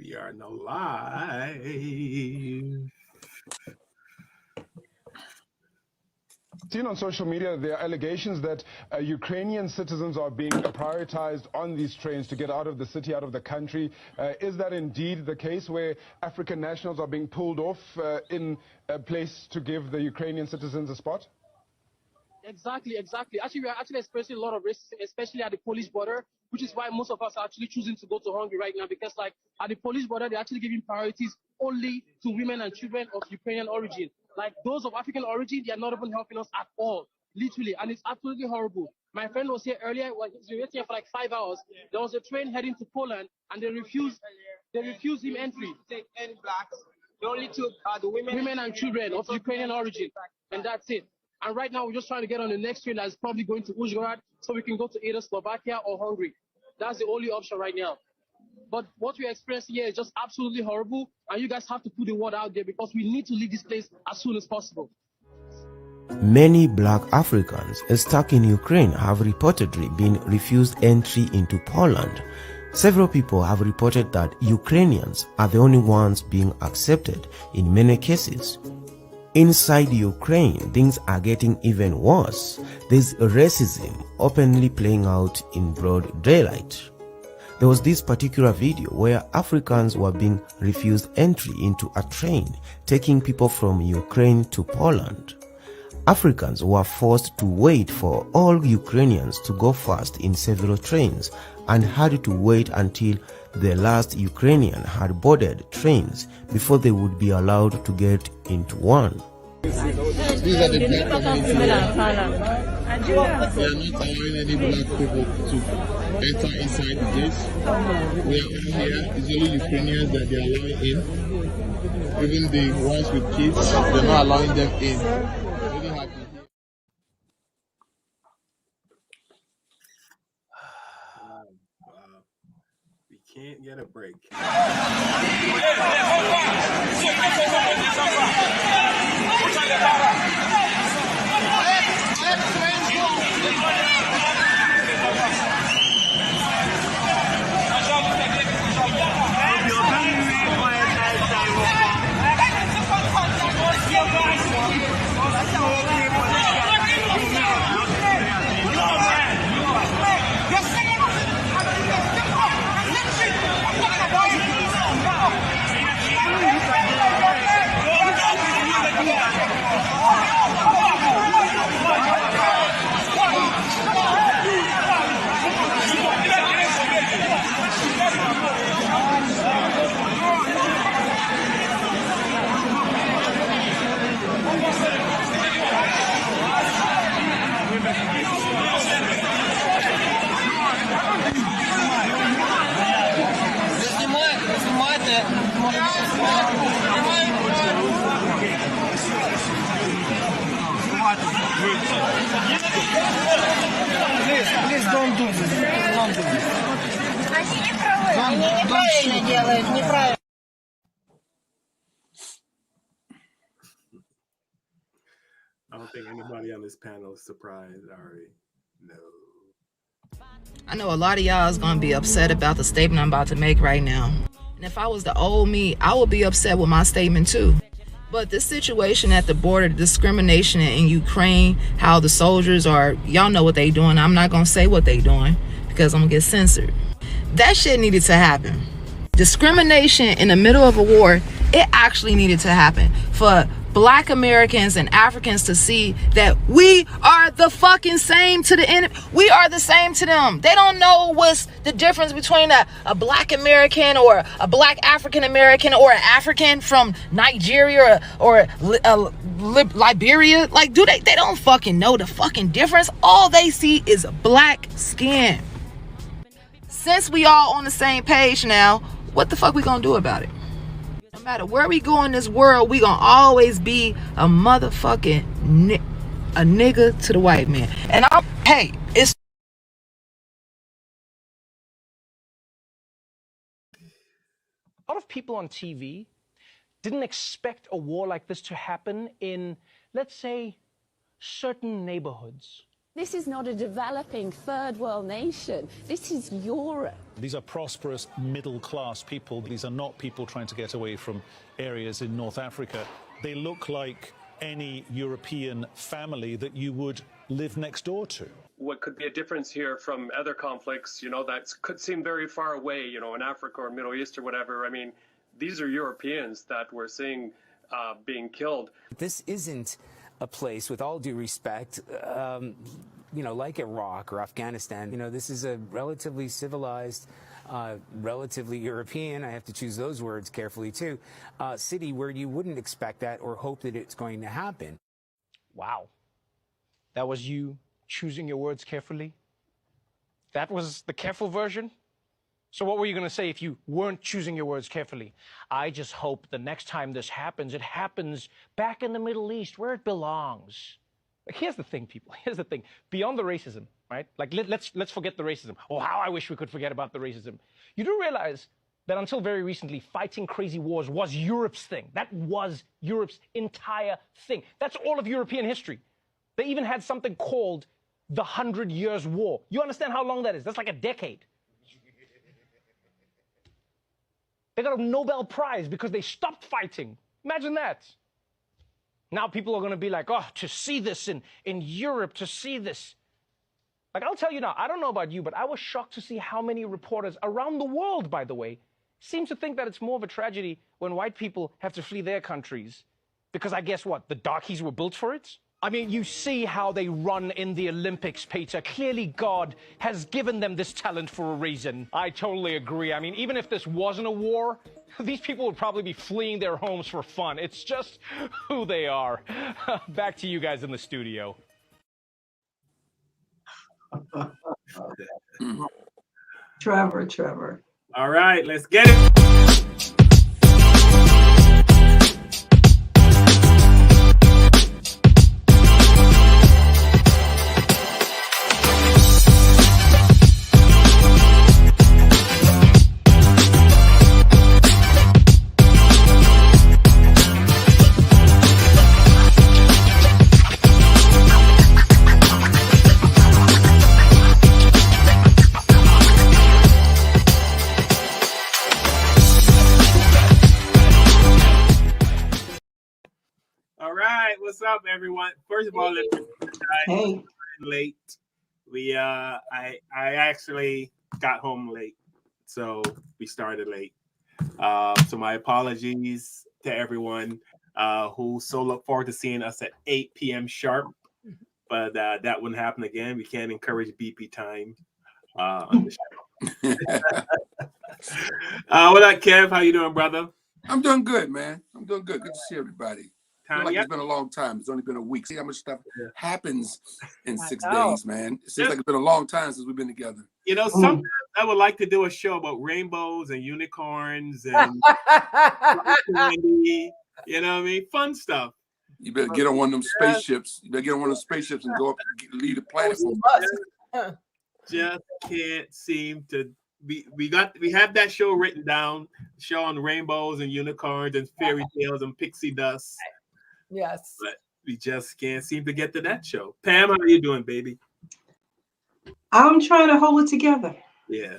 We are now live. Seen on social media, there are allegations that Ukrainian citizens are being prioritized on these trains to get out of the city, out of the country. Is that indeed the case, where African nationals are being pulled off in a place to give the Ukrainian citizens a spot? Exactly. Actually, we are actually experiencing a lot of racism, especially at the Polish border, which is why most of us are actually choosing to go to Hungary right now, because like at the Polish border, they're actually giving priorities only to women and children of Ukrainian origin. Like those of African origin, they are not even helping us at all, literally, and it's absolutely horrible. My friend was here earlier, he was waiting here for like 5 hours. There was a train heading to Poland, and they refused him entry. Take any blacks. They only took the women and children of Ukrainian origin, and that's it. And right now, we're just trying to get on the next train that's probably going to Uzhhorod, so we can go to either Slovakia or Hungary. That's the only option right now. But what we're experiencing here is just absolutely horrible, and you guys have to put the word out there because we need to leave this place as soon as possible. Many black Africans stuck in Ukraine have reportedly been refused entry into Poland. Several people have reported that Ukrainians are the only ones being accepted in many cases. Inside Ukraine, things are getting even worse. There's racism openly playing out in broad daylight. There was this particular video where Africans were being refused entry into a train taking people from Ukraine to Poland. Africans were forced to wait for all Ukrainians to go first in several trains and had to wait until the last Ukrainian had boarded trains before they would be allowed to get into one. These are the black community. We are not allowing any black people to enter inside the gates. We are all here. It's only Ukrainians that they are allowing in. Even the ones with kids, they're not allowing them in. Wow. We can't get a break. Please don't do this. Don't do this. Они неправильно делают, неправильно. I don't think anybody on this panel is surprised, Ari. No. I know a lot of y'all is going to be upset about the statement I'm about to make right now. And if I was the old me, I would be upset with my statement too. But this situation at the border, the discrimination in Ukraine, how the soldiers are, y'all know what they doing. I'm not going to say what they doing because I'm going to get censored. That shit needed to happen. Discrimination in the middle of a war, it actually needed to happen for Black Americans and Africans to see that we are the fucking same to the enemy. We are the same to them. They don't know what's the difference between a Black American or a Black African American or an African from Nigeria or Liberia. Like, do they don't fucking know the fucking difference. All they see is black skin. Since we all on the same page now, what the fuck we gonna do about it? No matter where we go in this world, we gonna always be a motherfucking a nigga to the white man. And it's a lot of people on TV didn't expect a war like this to happen in, let's say, certain neighborhoods This is not a developing third world nation. This is Europe. These are prosperous middle-class people. These are not people trying to get away from areas in North Africa. They look like any European family that you would live next door to. What could be a difference here from other conflicts, you know, that could seem very far away, you know, in Africa or Middle East or whatever. I mean, these are Europeans that we're seeing being killed. This isn't a place, with all due respect, you know, like Iraq or Afghanistan. You know, this is a relatively civilized, relatively European, I have to choose those words carefully too, city where you wouldn't expect that or hope that it's going to happen. Wow. That was you choosing your words carefully? That was the careful version? So what were you going to say if you weren't choosing your words carefully? I just hope the next time this happens, it happens back in the Middle East where it belongs. Like, here's the thing, people. Here's the thing. Beyond the racism, right? Like, let's forget the racism. Oh, how I wish we could forget about the racism. You do realize that until very recently, fighting crazy wars was Europe's thing. That was Europe's entire thing. That's all of European history. They even had something called the 100 Years' War. You understand how long that is? That's like a decade. They got a Nobel Prize because they stopped fighting. Imagine that. Now people are going to be like, oh, to see this in Europe, to see this. Like, I'll tell you now, I don't know about you, but I was shocked to see how many reporters around the world, by the way, seem to think that it's more of a tragedy when white people have to flee their countries. Because I guess what? The darkies were built for it? I mean, you see how they run in the Olympics, Peter. Clearly, God has given them this talent for a reason. I totally agree. I mean, even if this wasn't a war, these people would probably be fleeing their homes for fun. It's just who they are. Back to you guys in the studio. Trevor. All right, let's get it. What's up, everyone? First of all, let's late. I actually got home late, so we started late. So my apologies to everyone who so look forward to seeing us at 8 p.m. sharp. But that wouldn't happen again. We can't encourage BP time on the show. What up, Kev? How you doing, brother? I'm doing good, man. I'm doing good. Good to see everybody. It's been a long time. It's only been a week. See how much stuff happens in 6 days, man. It seems like it's been a long time since we've been together. You know, sometimes I would like to do a show about rainbows and unicorns and candy, you know what I mean? Fun stuff. You better get on one of them spaceships. You better get on one of those spaceships and go up and leave the planet. Just can't seem to. We have that show written down, show on rainbows and unicorns and fairy tales and pixie dust. Yes. But we just can't seem to get to that show. Pam, how are you doing, baby? I'm trying to hold it together. Yeah.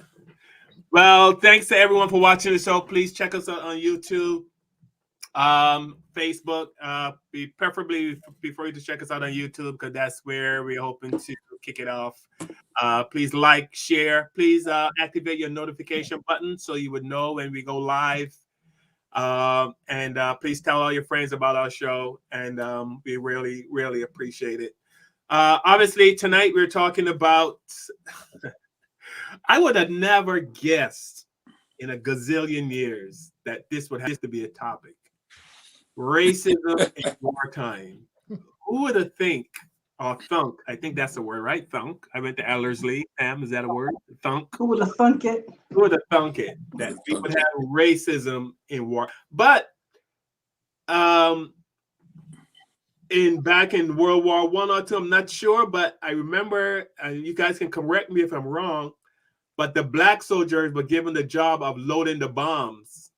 Well, thanks to everyone for watching the show. Please check us out on YouTube, Facebook. Preferably before you to check us out on YouTube, because that's where we're hoping to kick it off. Please like, share. Please activate your notification button so you would know when we go live. And please tell all your friends about our show, and we really, really appreciate it. Obviously, tonight we're talking about, I would have never guessed in a gazillion years that this would have to be a topic. Racism in wartime. Who would have think, or thunk, I think that's the word, right? Thunk. I went to Ellerslie. Pam, is that a word? Thunk. Who would have thunk it? Who would have thunk it? That we would have racism in war. But back in World War I or II, I'm not sure, but I remember, and you guys can correct me if I'm wrong, but the black soldiers were given the job of loading the bombs.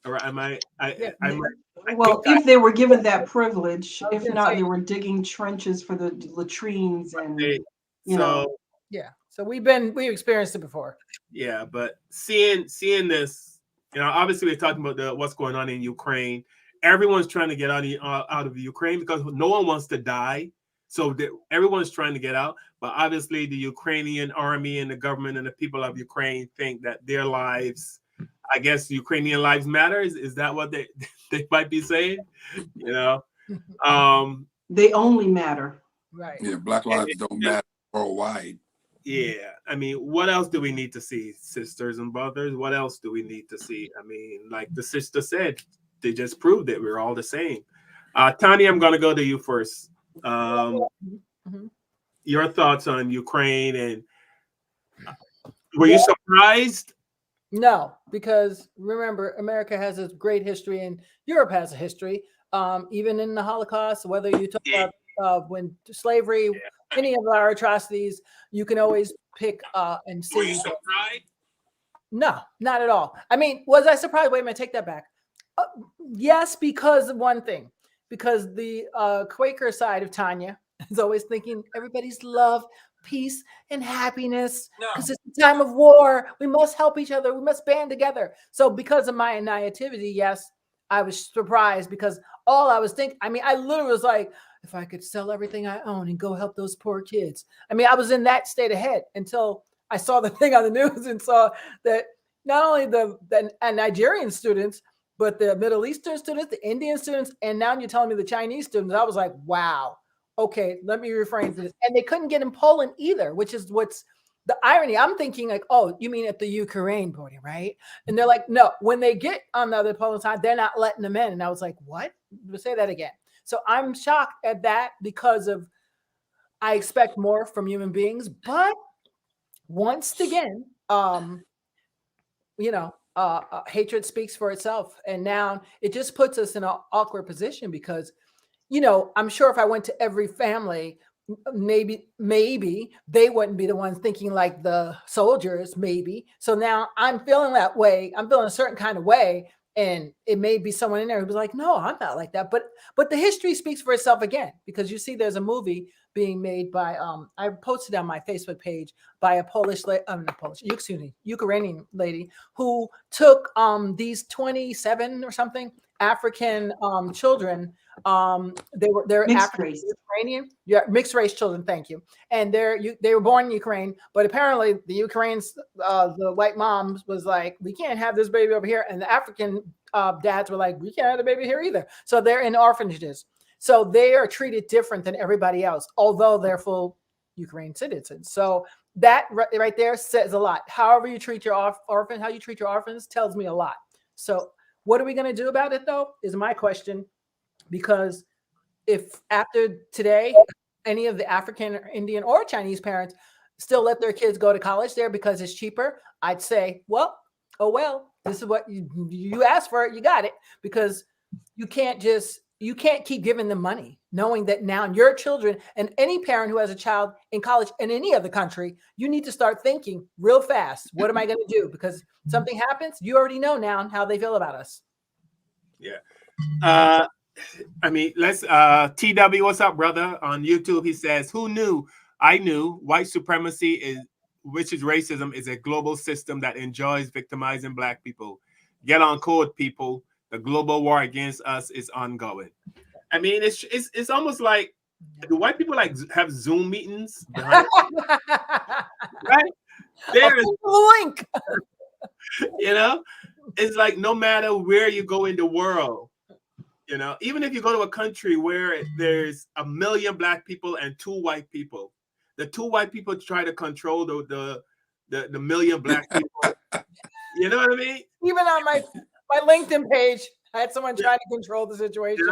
Or am I Well, if they were given that privilege, if not, they were digging trenches for the latrines and, you know. Yeah. So we've experienced it before. Yeah, but seeing this, obviously we're talking about what's going on in Ukraine. Everyone's trying to get out of Ukraine because no one wants to die. So everyone's trying to get out. But obviously the Ukrainian army and the government and the people of Ukraine think that their lives, I guess Ukrainian lives matter. Is that what they might be saying? They only matter. Right. Yeah, Black lives don't matter worldwide. Yeah, I mean, what else do we need to see, sisters and brothers? What else do we need to see? I mean, like the sister said, they just proved that we're all the same. Tanya, I'm going to go to you first. Your thoughts on Ukraine, and were you surprised? No, because remember, America has a great history and Europe has a history. Even in the Holocaust, whether you talk about when slavery, any of our atrocities, you can always pick and see. Were you surprised? No, not at all. I mean, was I surprised? Wait a minute, take that back. Yes, because of one thing. Because the Quaker side of Tanya is always thinking everybody's love, peace, and happiness. Because it's a time of war. We must help each other. We must band together. So because of my naivety, yes, I was surprised because all I was thinking, I mean, I literally was like, if I could sell everything I own and go help those poor kids. I mean, I was in that state of head until I saw the thing on the news and saw that not only the Nigerian students, but the Middle Eastern students, the Indian students, and now you're telling me the Chinese students. I was like, wow, okay, let me refrain from this. And they couldn't get in Poland either, which is what's the irony. I'm thinking like, oh, you mean at the Ukraine border, right? And they're like, no, when they get on the other Poland side, they're not letting them in. And I was like, what? Say that again. So I'm shocked at that because of, I expect more from human beings, but once again, hatred speaks for itself. And now it just puts us in an awkward position because, I'm sure if I went to every family, maybe they wouldn't be the ones thinking like the soldiers, maybe. So now I'm feeling that way. I'm feeling a certain kind of way. And it may be someone in there who's like, no, I'm not like that. But the history speaks for itself again, because you see there's a movie being made by, I posted on my Facebook page by a Ukrainian lady who took these 27 or something African children. They're mixed African race. Ukrainian, mixed race children. Thank you. And they were born in Ukraine, but apparently the Ukrainians, the white moms was like, we can't have this baby over here, and the African dads were like, we can't have the baby here either. So they're in orphanages. So they are treated different than everybody else, although they're full Ukraine citizens. So that right there says a lot. However you treat your orphan, how you treat your orphans tells me a lot. So what are we going to do about it, though, is my question. Because if after today, any of the African or Indian or Chinese parents still let their kids go to college there because it's cheaper, I'd say, well, this is what you asked for, you got it. Because you can't keep giving them money, knowing that now your children and any parent who has a child in college in any other country, you need to start thinking real fast. What am I going to do? Because something happens, you already know now how they feel about us. Yeah. I mean, let's TW, what's up, brother? On YouTube, he says, who knew? I knew white supremacy which is racism, is a global system that enjoys victimizing black people. Get on code, people. The global war against us is ongoing. I mean, it's almost like, do white people like have Zoom meetings behind right? There is a link. It's like no matter where you go in the world, even if you go to a country where there's 1 million black people and 2 white people, the 2 white people try to control the million black people. You know what I mean? Even on my LinkedIn page, I had someone trying to control the situation.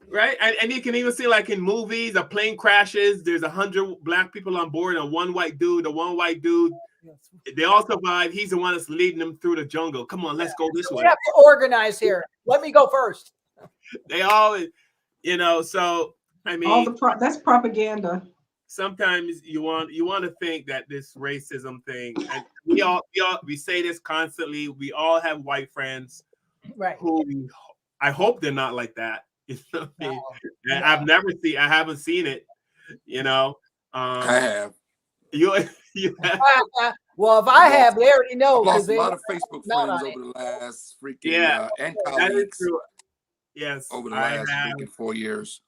Right? And you can even see, like in movies, a plane crashes, there's 100 black people on board and 1 white dude. The 1 white dude, they all survive. He's the one that's leading them through the jungle. Come on, let's go this way. We have to organize here. Let me go first. They always, so I mean, that's propaganda. Sometimes you want to think that this racism thing, and we say this constantly. We all have white friends, right? Who I hope they're not like that. You know what I mean? I haven't seen it. You know, I have. You have. Well, if I have, they already know. I've lost they a lot of Facebook friends over the last freaking and colleagues. Yes, over the last freaking 4 years.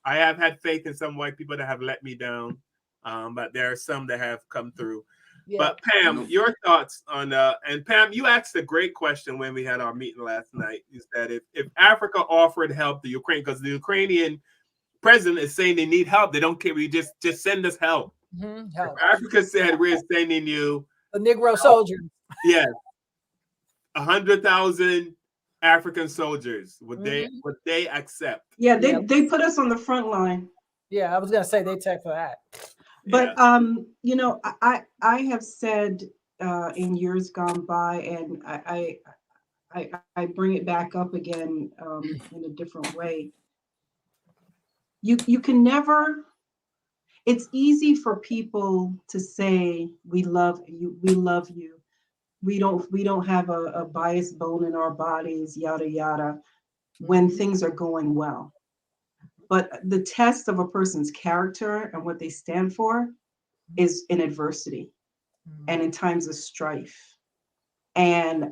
I have had faith in some white people that have let me down, but there are some that have come through. Yeah. But Pam, your thoughts on and Pam, you asked a great question when we had our meeting last night. Is that if Africa offered help to Ukraine, because the Ukrainian president is saying they need help, they don't care. We just send us help. Help. Africa said we're sending you the Negro soldiers. Yes, 100,000 African soldiers. Would they accept? Yeah, they put us on the front line. Yeah, I was gonna say they take for that. But you know, I have said in years gone by, and I bring it back up again in a different way. You can never. It's easy for people to say we love you, we love you. We don't have a biased bone in our bodies, yada yada, when things are going well. But the test of a person's character and what they stand for is in adversity and in times of strife. And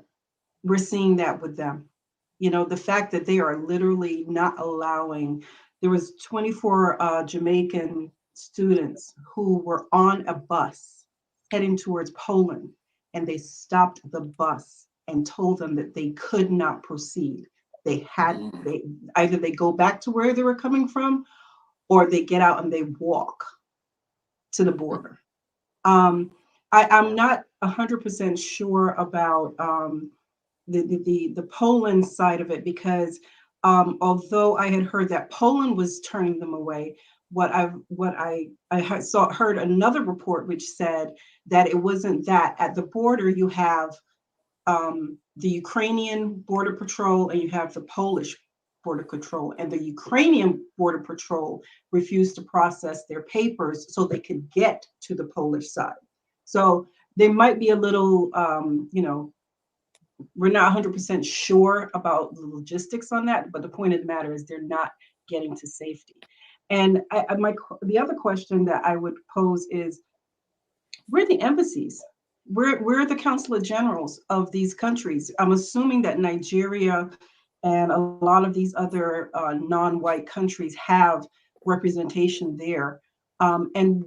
we're seeing that with them. You know, the fact that they are literally not allowing, there was 24 Jamaican students who were on a bus heading towards Poland, and they stopped the bus and told them that they could not proceed. They either they go back to where they were coming from, or they get out and they walk to the border. I'm not 100% sure about the Poland side of it, because although I had heard that Poland was turning them away, I heard another report which said that it wasn't that. At the border, you have the Ukrainian Border Patrol and you have the Polish Border Patrol, and the Ukrainian Border Patrol refused to process their papers so they could get to the Polish side. So they might be a little, you know, we're not 100% sure about the logistics on that, but the point of the matter is they're not getting to safety. And the other question that I would pose is, where are the embassies? Where are the consulate generals of these countries? I'm assuming that Nigeria and a lot of these other non-white countries have representation there. And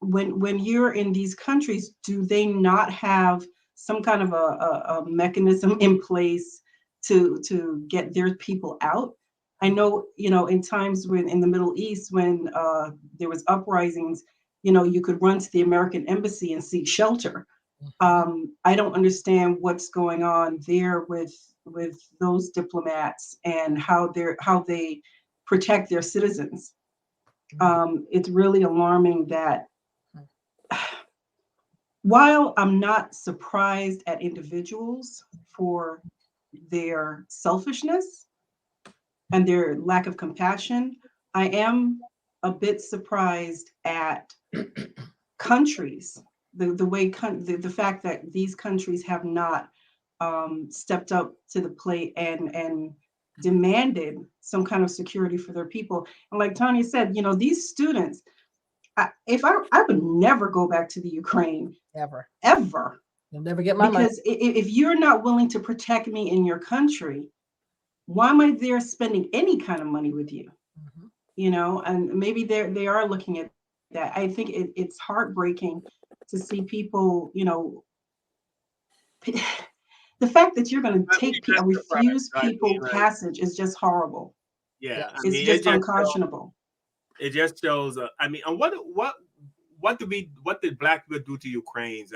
when you're in these countries, do they not have some kind of a mechanism in place to get their people out? I know, you know, in times when in the Middle East, when there was uprisings, you know, you could run to the American embassy and seek shelter. I don't understand what's going on there with those diplomats and how they protect their citizens. It's really alarming that while I'm not surprised at individuals for their selfishness and their lack of compassion, I am a bit surprised at countries, the fact that these countries have not stepped up to the plate and demanded some kind of security for their people. And like Tanya said, you know, these students, I would never go back to the Ukraine. Ever. You'll never get my money. Because if you're not willing to protect me in your country, why am I there spending any kind of money with you? You know, and maybe they are looking at that. I think it's heartbreaking to see people, you know, the fact that you're going to refuse people passage is just horrible. Yeah, I it's mean, just unconscionable. It just shows. I mean, and what did Black people do to Ukrainians?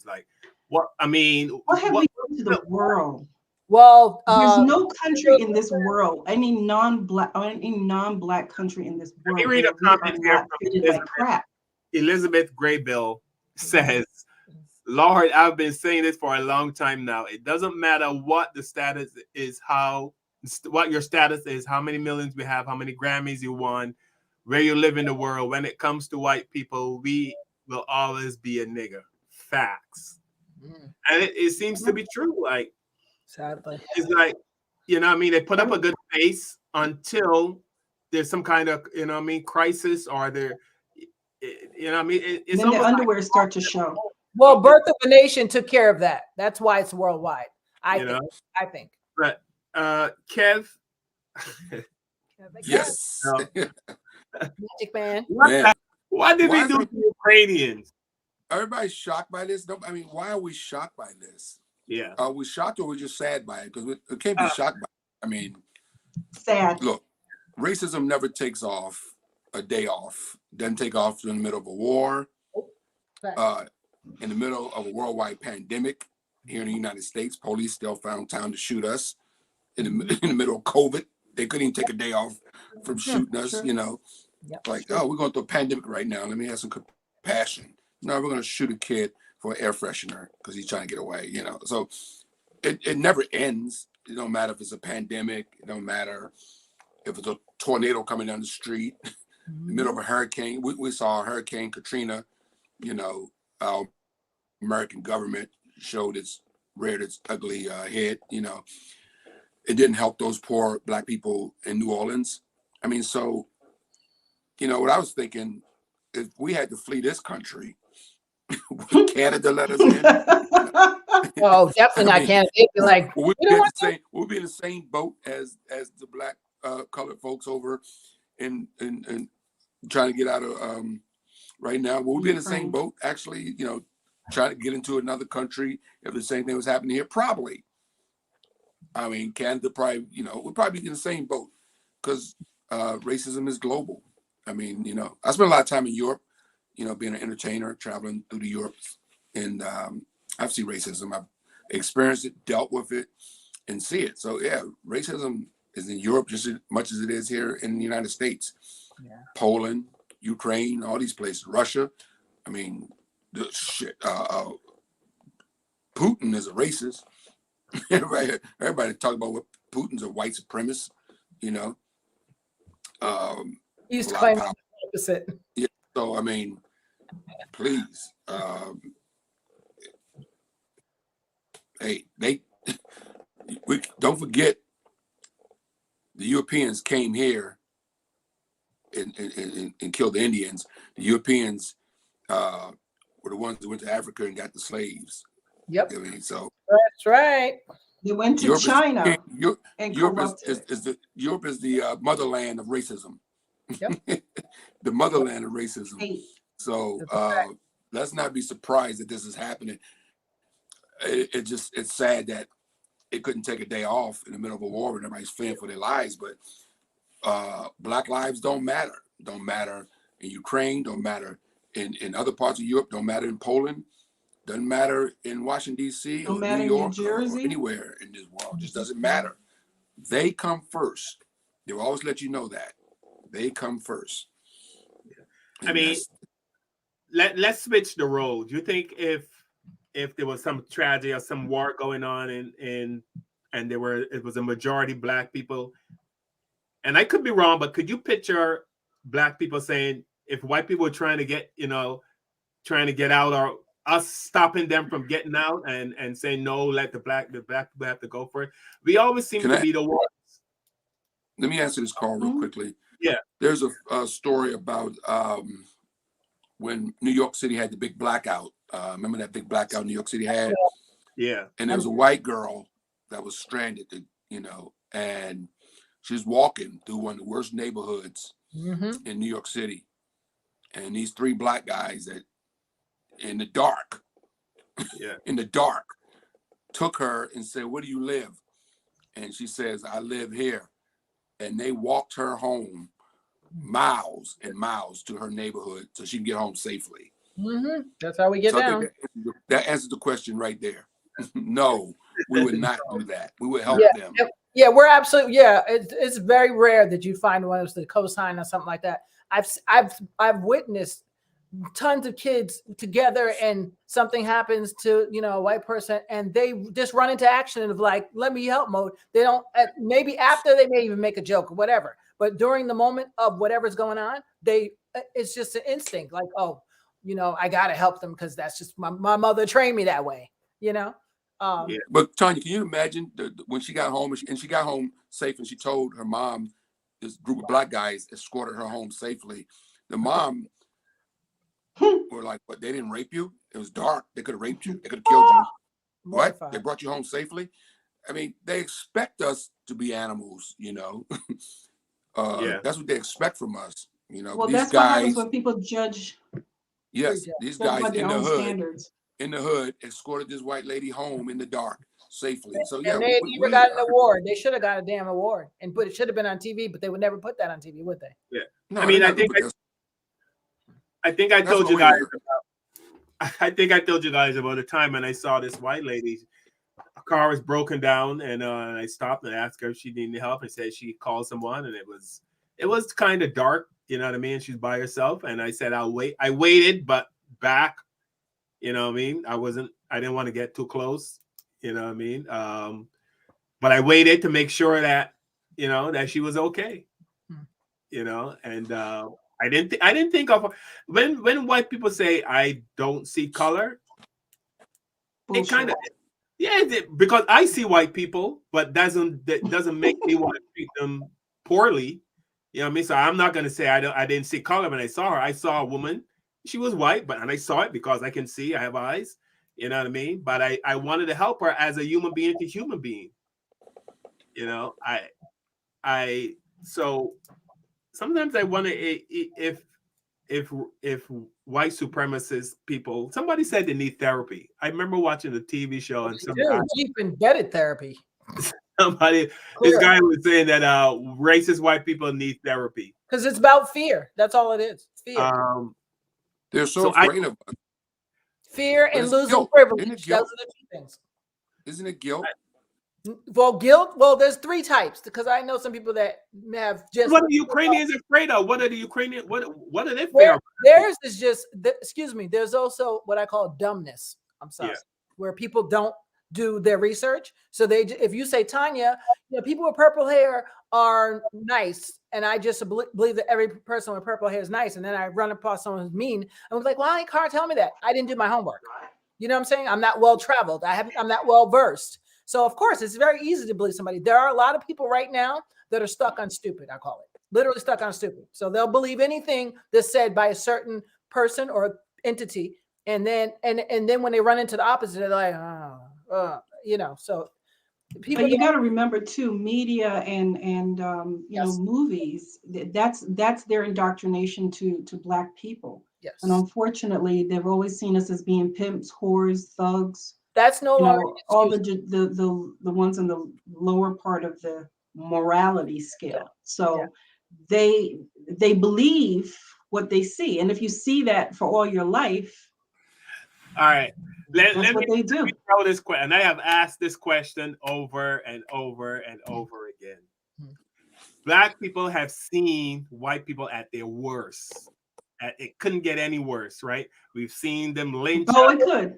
Like, what? I mean, what have we done to the world? Well, there's no country in this world, any non-black country in this world. Let me read a comment here from Elizabeth Graybill says, Lord, I've been saying this for a long time now. It doesn't matter what the status is, what your status is, how many millions we have, how many Grammys you won, where you live in the world. When it comes to white people, we will always be a nigger. Facts. And it seems to be true. Like, sadly, it's like, you know what I mean, they put up a good face until there's some kind of, you know what I mean, crisis, or there, you know what I mean, it's then the almost underwear start to show. Well, Birth of a Nation took care of that. That's why it's worldwide. I think. But Kev, yes, Magic Man. What did we do to Ukrainians? Everybody's shocked by this. I mean, why are we shocked by this? Yeah. Are we shocked, or are we just sad by it? Because we can't be shocked by it. I mean, sad. Look, racism never takes off a day off. Doesn't take off in the middle of a war, in the middle of a worldwide pandemic here in the United States. Police still found time to shoot us in the middle of COVID. They couldn't even take a day off from shooting us, you know. Like, oh, we're going through a pandemic right now. Let me have some compassion. No, we're going to shoot a kid for an air freshener because he's trying to get away, you know. So it never ends. It don't matter if it's a pandemic. It don't matter if it's a tornado coming down the street, in the middle of a hurricane. We saw Hurricane Katrina, you know, our American government reared its ugly head, you know. It didn't help those poor Black people in New Orleans. I mean, so, you know, what I was thinking, if we had to flee this country, would Canada let us in? Oh, definitely not Canada. They'd be like, we'll be in the same boat as the Black colored folks over in trying to get out of right now. Will we be in the same boat, actually, you know, trying to get into another country if the same thing was happening here? Probably. I mean, Canada probably, you know, we'll probably be in the same boat because racism is global. I mean, you know, I spent a lot of time in Europe, you know, being an entertainer, traveling through the Europe, and I've seen racism. I've experienced it, dealt with it, and see it. So yeah, racism is in Europe just as much as it is here in the United States. Yeah. Poland, Ukraine, all these places, Russia. I mean, the shit. Putin is a racist. Everybody talk about what Putin's a white supremacist, you know. He's claiming the opposite. Yeah. So I mean, please, hey, we don't forget the Europeans came here and killed the Indians. The Europeans were the ones that went to Africa and got the slaves. Yep. I mean, so that's right. They went to China and Europe is the motherland of racism. Yep. The motherland of racism. So let's not be surprised that this is happening. It's sad that it couldn't take a day off in the middle of a war and everybody's fleeing for their lives, but Black lives don't matter. Don't matter in Ukraine, don't matter in other parts of Europe, don't matter in Poland, doesn't matter in Washington, D.C. or New York or anywhere in this world. It just doesn't matter. They come first. They will always let you know that. They come first. I mean, let's switch the role. Do you think if there was some tragedy or some war going on and it was a majority Black people, and I could be wrong, but could you picture Black people saying, if white people were trying to get out, or us stopping them from getting out and saying no, let the black people have to go for it? We always seem to be the ones. Let me answer this call real quickly. Yeah. There's a story about when New York City had the big blackout. Remember that big blackout New York City had? Yeah. And there was a white girl that was stranded, you know, and she's walking through one of the worst neighborhoods in New York City. And these three Black guys that in the dark, took her and said, "Where do you live?" And she says, "I live here." And they walked her home miles and miles to her neighborhood so she can get home safely. That's how we get down. That answers the question right there. No, we would not do that. We would help them. Yeah, we're absolutely. Yeah, it's very rare that you find one of the cosign or something like that. I've witnessed tons of kids together and something happens to, you know, a white person and they just run into action of like, let me help mode. They don't, maybe after they may even make a joke or whatever, but during the moment of whatever's going on, it's just an instinct like, oh, you know, I got to help them because that's just my mother trained me that way, you know? Yeah. But Tanya, can you imagine when she got home and she got home safe, and she told her mom, this group of black guys escorted her home safely. The mom were like, "What? They didn't rape you? It was dark. They could have raped you. They could have killed you. What? They brought you home safely?" I mean, they expect us to be animals, you know. Yeah. That's what they expect from us, you know. Well, These that's what happens guys, when people judge. yes, these Judge guys by their in the own hood, standards. escorted this white lady home in the dark safely. So yeah, And they never got an award. They should have got a damn award, and it should have been on TV, but they would never put that on TV, would they? Yeah. No, I mean, I think I told you guys I told you guys about the time when I saw this white lady. A car was broken down, and I stopped and asked her if she needed help, and said she called someone, and it was kind of dark, you know what I mean? She's by herself, and I said I'll wait. I waited, but back, you know what I mean? I didn't want to get too close, you know what I mean? But I waited to make sure that, you know, that she was okay, you know, and I didn't think of when white people say I don't see color. Bullshit. It kind of, yeah, because I see white people, but that doesn't make me want to treat them poorly. You know what I mean? So I'm not gonna say I didn't see color when I saw her. I saw a woman, she was white, and I saw it because I can see, I have eyes. You know what I mean? But I wanted to help her as a human being to human being. You know, so sometimes I wonder if white supremacist people, somebody said they need therapy. I remember watching the TV show and deep embedded therapy. This guy was saying that racist white people need therapy because it's about fear. That's all it is. Fear. They're so afraid of us. Fear and losing privilege. Those are the two things. Isn't it guilt? Well, guilt. Well, there's three types because I know some people that have just. What are the Ukrainians afraid of? What are the Ukrainians? What are they afraid of? Theirs is just. Excuse me. There's also what I call dumbness. I'm sorry, where people don't do their research. So if you say, Tanya, you know, people with purple hair are nice, and I just believe that every person with purple hair is nice, and then I run across someone who's mean, I was like, why ain't Carl tell me that? I didn't do my homework. You know what I'm saying? I'm not well traveled. I'm not well versed. So of course, it's very easy to believe somebody. There are a lot of people right now that are stuck on stupid. I call it literally stuck on stupid. So they'll believe anything that's said by a certain person or entity, and then when they run into the opposite, they're like, you know. So people. But you got to remember too, media and you know, movies. That's their indoctrination to Black people. Yes. And unfortunately, they've always seen us as being pimps, whores, thugs. That's no longer all the ones in the lower part of the morality scale. So they believe what they see, and if you see that for all your life, all right, that's what they do. Let me throw this question, and I have asked this question over and over and over again. Black people have seen white people at their worst. It couldn't get any worse, right? We've seen them lynch. Oh, it could.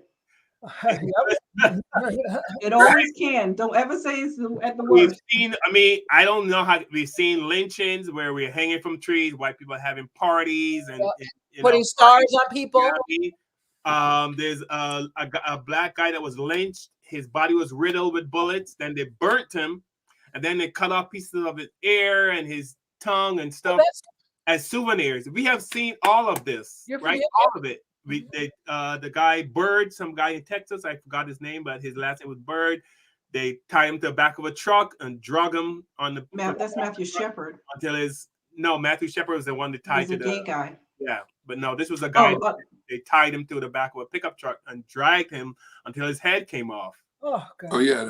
It always can. Don't ever say it's at the worst. We've seen, I mean, I don't know how we've seen lynchings where we're hanging from trees, white people having parties and putting stars on people. You know, there's a black guy that was lynched. His body was riddled with bullets. Then they burnt him, and then they cut off pieces of his ear and his tongue and stuff as souvenirs. We have seen all of this, right? All of it. The guy Bird, some guy in Texas, I forgot his name, but his last name was Bird. They tied him to the back of a truck and drug him on the. That's Matthew Shepard. Matthew Shepard was the one that tied to the gay guy. Yeah, but no, this was a guy. They tied him to the back of a pickup truck and dragged him until his head came off. Oh, God. Oh yeah.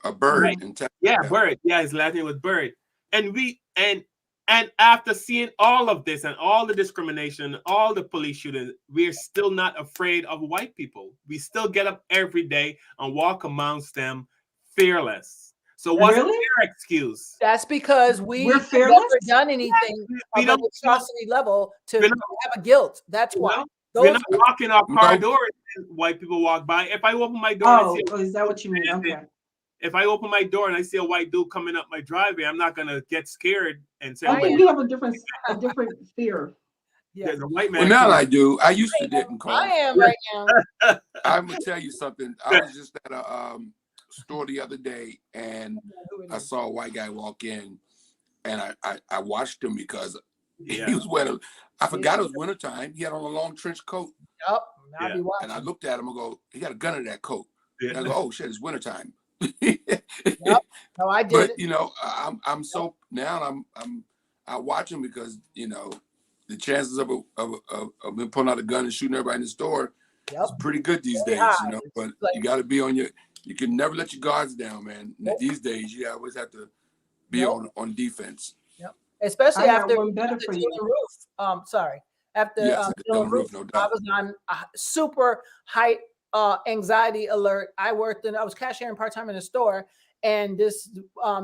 A Bird. Right. In Texas. Yeah, Bird. Yeah, his last name was Bird. And after seeing all of this and all the discrimination, all the police shootings, we're still not afraid of white people. We still get up every day and walk amongst them fearless. So what's their excuse? That's because we've never done anything on the atrocity level to have a guilt. That's why. We're not walking our car doors and white people walk by. If I open my door, is that what you mean? Okay. If I open my door and I see a white dude coming up my driveway, I'm not gonna get scared and say, I think you have a different fear. Yeah. The white man. Well, now I do. I used to didn't call. I am right now. I'm gonna tell you something. I was just at a store the other day, and I saw a white guy walk in, and I watched him because he was wearing. I forgot it was wintertime. He had on a long trench coat. Yep. I'll be watching. And I looked at him and go, he got a gun in that coat. And I go, oh shit, it's wintertime. Yep. No, I did. But you know, I'm so now I watch him because you know the chances of him pulling out a gun and shooting everybody in the store is pretty good these days. You know, but you got to be on your. You can never let your guards down, man. These days, you always have to be on defense. Yep. Especially after better for you. Roof. Sorry. After Dylan Roof, no doubt. I was on a super high anxiety alert. I was cashiering part-time in a store, and this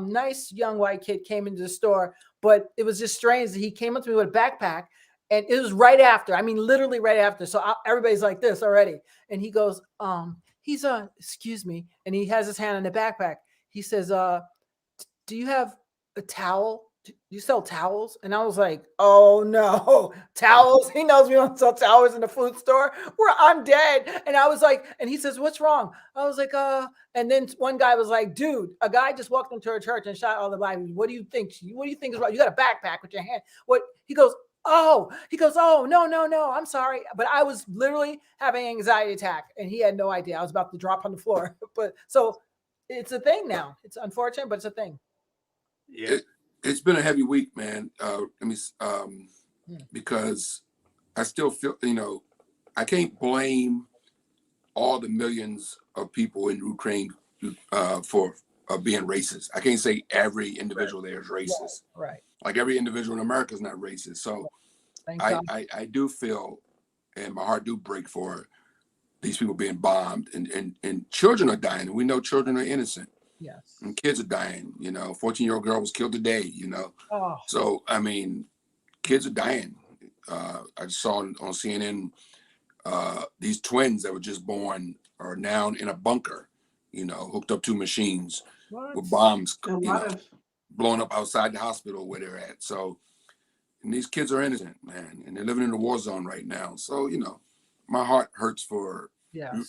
nice young white kid came into the store, but it was just strange that he came up to me with a backpack, and it was right after. I mean, literally right after. So everybody's like this already. And he goes, he's excuse me. And he has his hand on the backpack. He says, do you have a towel? Do you sell towels? And I was like, oh no, towels. He knows we don't sell towels in the food store where I'm dead. And I was like, and he says, what's wrong? I was like, and then one guy was like, dude, a guy just walked into a church and shot all the Bibles. What do you think? What do you think is wrong? You got a backpack with your hand. What? He goes, oh, no, I'm sorry. But I was literally having an anxiety attack and he had no idea. I was about to drop on the floor. But so it's a thing now. It's unfortunate, but it's a thing. Yeah. It's been a heavy week, man. Because I still feel, you know, I can't blame all the millions of people in Ukraine for being racist. I can't say every individual there is racist. Right. Like every individual in America is not racist. So I do feel, and my heart do break for these people being bombed, and children are dying, and we know children are innocent. Yes. And kids are dying, you know. 14-year-old girl was killed today, you know. Oh. So, I mean, kids are dying. I just saw on CNN, these twins that were just born are now in a bunker, you know, hooked up to machines with bombs, blowing up outside the hospital where they're at. So, and these kids are innocent, man, and they're living in a war zone right now. So, you know, my heart hurts for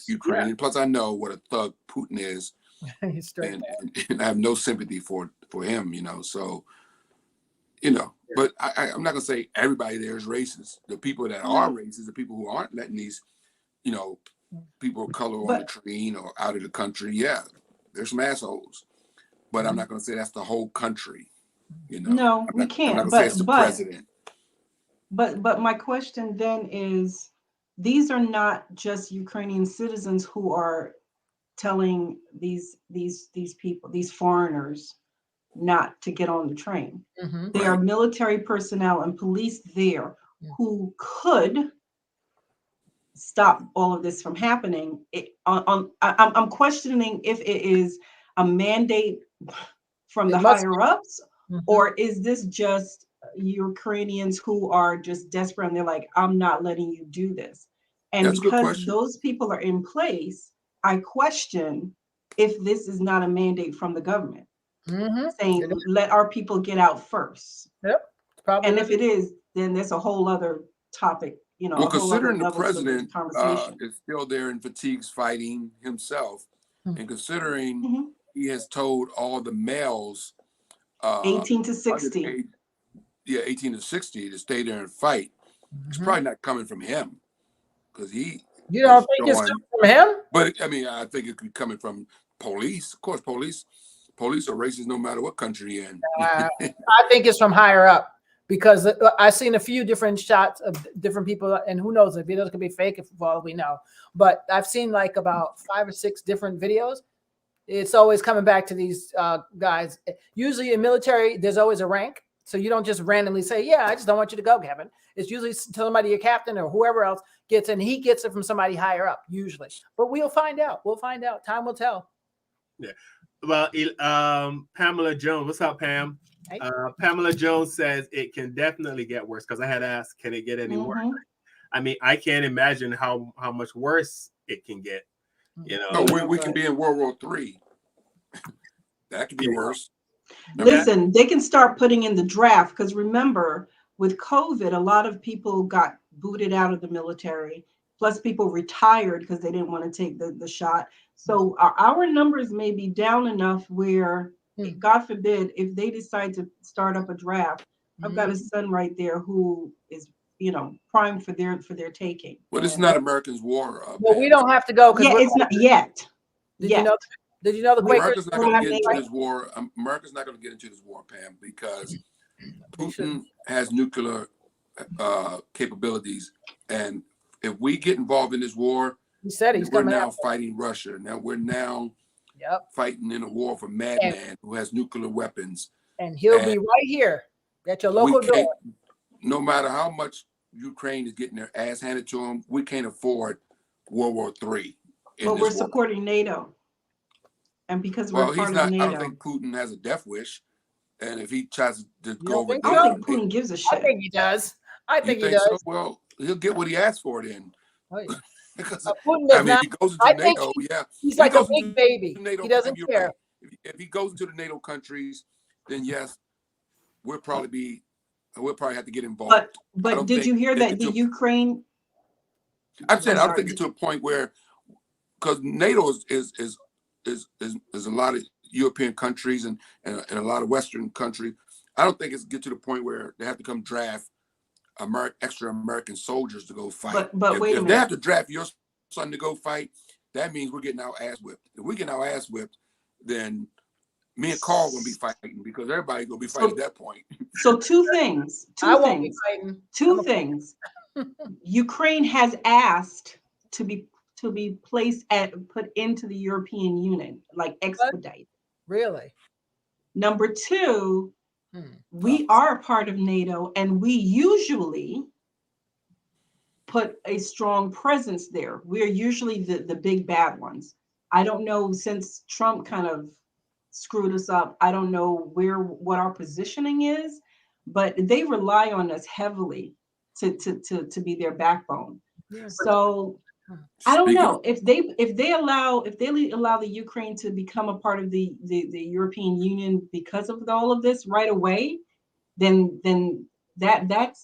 Ukraine. Yeah. Plus, I know what a thug Putin is. and I have no sympathy for him, you know. So, you know, but I'm not gonna say everybody there is racist. The people that are racist, the people who aren't letting these, you know, people of color on the train or out of the country, there's some assholes. But I'm not gonna say that's the whole country, you know. No, we can't. I'm not gonna say it's the president. But my question then is, these are not just Ukrainian citizens who are telling these people, these foreigners, not to get on the train. Mm-hmm. There are military personnel and police there who could stop all of this from happening. I'm questioning if it is a mandate from the higher ups, or is this just Ukrainians who are just desperate and they're like, I'm not letting you do this. And that's because those people are in place, I question if this is not a mandate from the government saying, let our people get out first. Yep. And if it is, then there's a whole other topic, you know. Well, considering the president is still there in fatigues fighting himself, and considering he has told all the males 18 to 60. 18 to 60 to stay there and fight. It's probably not coming from him, because he. You don't think it's coming from him? But I mean, I think it could be coming from police. Of course, police are racist no matter what country you're in. I think it's from higher up, because I've seen a few different shots of different people, and who knows, the videos could be fake for all we know. But I've seen like about 5 or 6 different videos. It's always coming back to these guys. Usually in military, there's always a rank. So you don't just randomly say, yeah, I just don't want you to go, Kevin. It's usually somebody, your captain or whoever else gets, and he gets it from somebody higher up, usually. But we'll find out. We'll find out. Time will tell. Yeah. Well, Pamela Jones, what's up, Pam? Hey. Pamela Jones says it can definitely get worse, because I had asked, can it get any worse? I mean, I can't imagine how much worse it can get. You know, no, we can be in World War III. That could be worse. Listen, they can start putting in the draft, because remember, with COVID, a lot of people got booted out of the military. Plus, people retired because they didn't want to take the shot. So our numbers may be down enough where, God forbid, if they decide to start up a draft, I've got a son right there who is, primed for their taking. Well, this is not America's war. Well, we don't have to go because it's not yet. Did you know? Did you know the Quakers? America's not going to get into this war. America's not going to get into this war, Pam, because Putin has nuclear capabilities, and if we get involved in this war, he said we're now fighting Russia. Now we're fighting in a war for madman who has nuclear weapons, and he'll be right here at your local door. No matter how much Ukraine is getting their ass handed to them, we can't afford World War III. But we're supporting NATO. And because we're part of NATO. I don't think Putin has a death wish. And if he tries to go over, I don't think Putin gives a shit. I think he does. I think he does. So? Well, he'll get what he asked for then. Because Putin does not. If he goes into NATO, he's like a big baby. He doesn't care. Right. If he goes into the NATO countries, then yes, we'll probably have to get involved. But did you hear that the Ukraine? I'm saying I don't think it's to a point where, because NATO is a lot of European countries and a lot of Western countries. I don't think it's get to the point where they have to come draft extra American soldiers to go fight. But wait a minute. If they have to draft your son to go fight, that means we're getting our ass whipped. If we get our ass whipped, then me and Carl will be fighting because everybody's gonna be fighting at that point. So two things. Two things. Ukraine has asked to be put into the European Union, like expedite. Really? Number two, we are a part of NATO, and we usually put a strong presence there. We're usually the big bad ones. I don't know, since Trump kind of screwed us up, I don't know what our positioning is, but they rely on us heavily to be their backbone. Yes. So I don't know if they allow the Ukraine to become a part of the European Union because of all of this right away, then that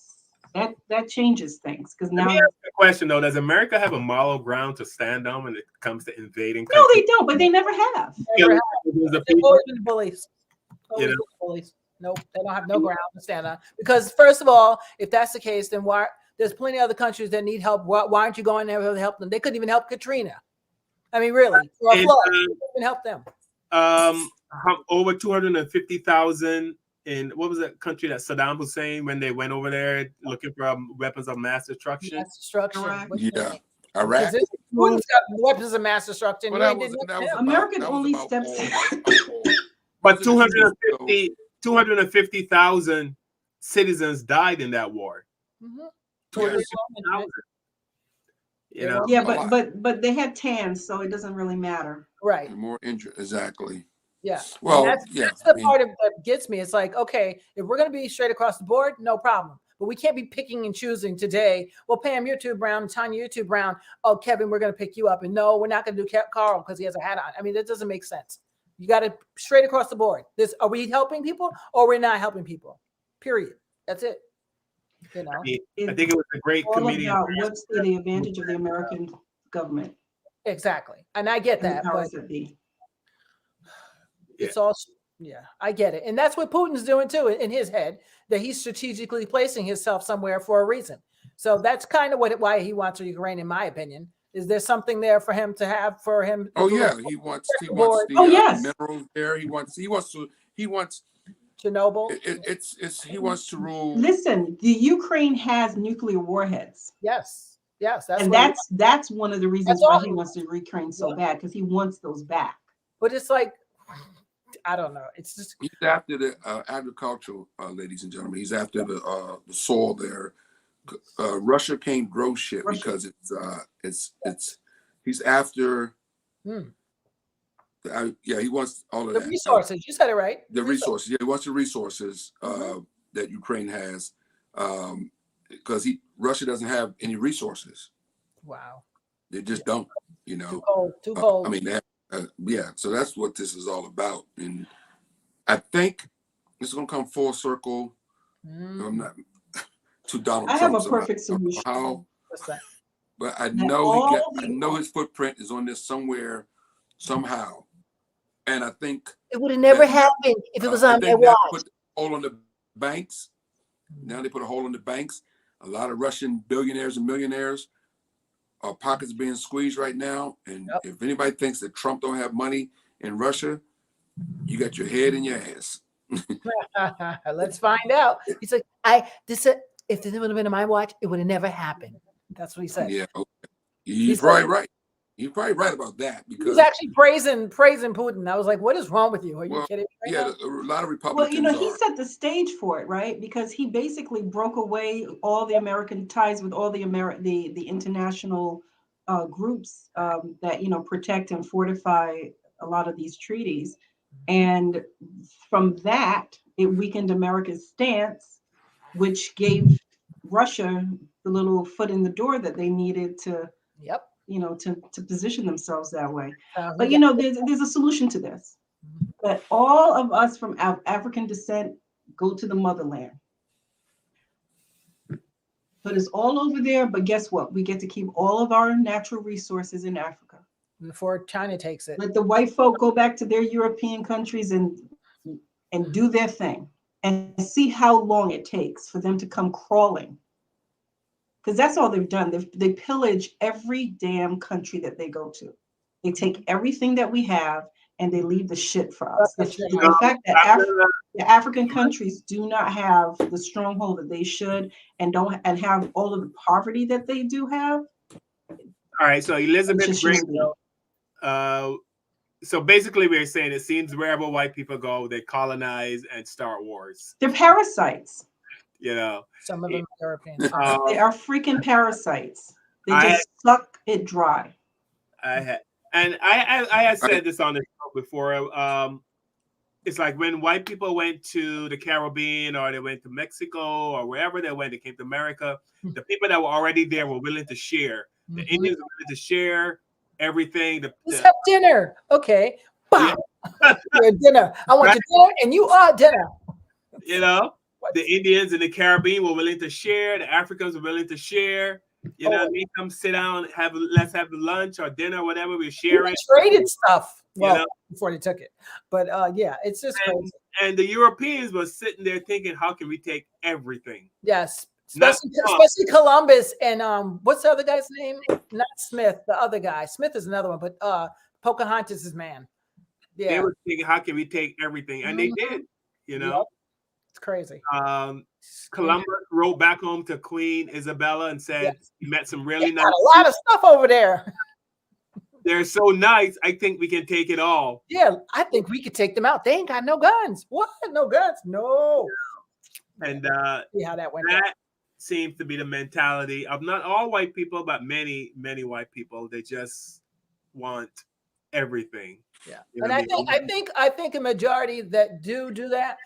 changes things. Because now, let me ask you a question though: does America have a moral ground to stand on when it comes to invading countries? No, they don't. But they never have. They've always been bullies. Bullies. Nope, they don't have no ground to stand on. Because first of all, if that's the case, then why? There's plenty of other countries that need help. Why aren't you going there to help them? They couldn't even help Katrina. I mean, really, for a flood, they couldn't help them. Over 250,000 in what was that country that Saddam Hussein, when they went over there looking for weapons of mass destruction? Mass destruction. Yeah, Iraq. Putin's got weapons of mass destruction. American only steps in. But 250,000 citizens died in that war. Mm-hmm. Yeah, but they had tans, so it doesn't really matter. Right. More injured, exactly. Yeah. Well, that's the part of that gets me. It's like, okay, if we're going to be straight across the board, no problem. But we can't be picking and choosing today. Well, Pam, you're too brown. Tanya, you're too brown. Oh, Kevin, we're going to pick you up. And no, we're not going to do Carl because he has a hat on. I mean, that doesn't make sense. You got to straight across the board. Are we helping people or we're not helping people? Period. That's it. You know, I think it was a great comedian. What's the advantage of the American government? Exactly, and I get that, but it's also I get it, and that's what Putin's doing too in his head. That he's strategically placing himself somewhere for a reason. So that's kind of why he wants Ukraine, in my opinion. Is there something there for him to have for him? Oh yeah, he wants the minerals there. He wants Chernobyl. He wants to rule. Listen, the Ukraine has nuclear warheads. Yes, that's one of the reasons why he wants to Ukraine so bad, because he wants those back. But it's like, I don't know. It's just he's after the agricultural, ladies and gentlemen. He's after the soil there. Russia can't grow shit because he's after. He wants all of the resources. You said it right. The resources. Yeah, he wants the resources that Ukraine has, because Russia doesn't have any resources. Wow. They just don't. You know. Too cold. I mean, so that's what this is all about, and I think it's gonna come full circle. I'm not. to Donald I Trump. have a perfect solution. How? What's that? But I That know all I know his footprint is on this somewhere, somehow, and I think It would have never happened if it was on their watch. Put a hole on the banks. Now they put a hole on the banks. A lot of Russian billionaires and millionaires, our pockets being squeezed right now. And if anybody thinks that Trump don't have money in Russia, you got your head in your ass. Let's find out. He's like, if this would have been on my watch, it would have never happened. That's what he said. Yeah, okay. He's probably right. He's probably right about that, because he was actually praising Putin. I was like, what is wrong with you? Are you kidding me? Right now? A lot of Republicans. Well, he set the stage for it, right? Because he basically broke away all the American ties with all the international groups that protect and fortify a lot of these treaties, and from that, it weakened America's stance, which gave Russia the little foot in the door that they needed to. Yep. To position themselves that way. But there's a solution to this. That all of us from African descent go to the motherland. But it's all over there. But guess what? We get to keep all of our natural resources in Africa before China takes it. Let the white folk go back to their European countries and do their thing, and see how long it takes for them to come crawling. Because that's all they've done. They pillage every damn country that they go to. They take everything that we have and they leave the shit for us. The fact that the African countries do not have the stronghold that they should, and have all of the poverty that they do have. All right, so Elizabeth Gringo. So basically, we're saying it seems wherever white people go, they colonize and start wars. They're parasites. Some of them are European. They are freaking parasites. They just suck it dry. I had said this on the show before. It's like when white people went to the Caribbean, or they went to Mexico, or wherever they went, they came to America. The people that were already there were willing to share. The Indians were willing to share everything. Let's have dinner. Okay. Bam. Yeah. Dinner. I want your dinner, and you are dinner. The Indians in the Caribbean were willing to share. The Africans were willing to share. What I mean? Come sit down, let's have lunch or dinner, whatever. We're sharing. We traded stuff. Well, before they took it. But it's just crazy. And the Europeans were sitting there thinking, how can we take everything? Yes. Especially Columbus and what's the other guy's name? Not Smith, the other guy. Smith is another one, but Pocahontas is man. Yeah. They were thinking, how can we take everything? And they did, Yep. It's crazy. Columbus wrote back home to Queen Isabella and said he met some really nice. A lot of stuff over there. They're so nice. I think we can take it all. Yeah, I think we could take them out. They ain't got no guns. What? No guns? No. And see how that went. That seems to be the mentality of not all white people, but many, many white people. They just want everything. Yeah, and I think a majority that do that.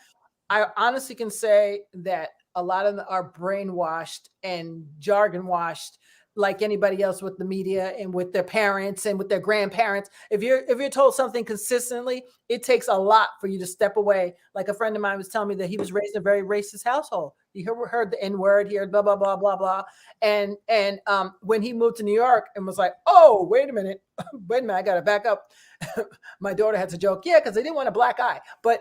I honestly can say that a lot of them are brainwashed and jargon washed, like anybody else with the media and with their parents and with their grandparents. If you're told something consistently, it takes a lot for you to step away. Like a friend of mine was telling me that he was raised in a very racist household. He heard the N-word, he heard blah, blah, blah, blah, blah. And when he moved to New York and was like, oh, wait a minute, I got to back up. My daughter had to joke, because they didn't want a black eye. But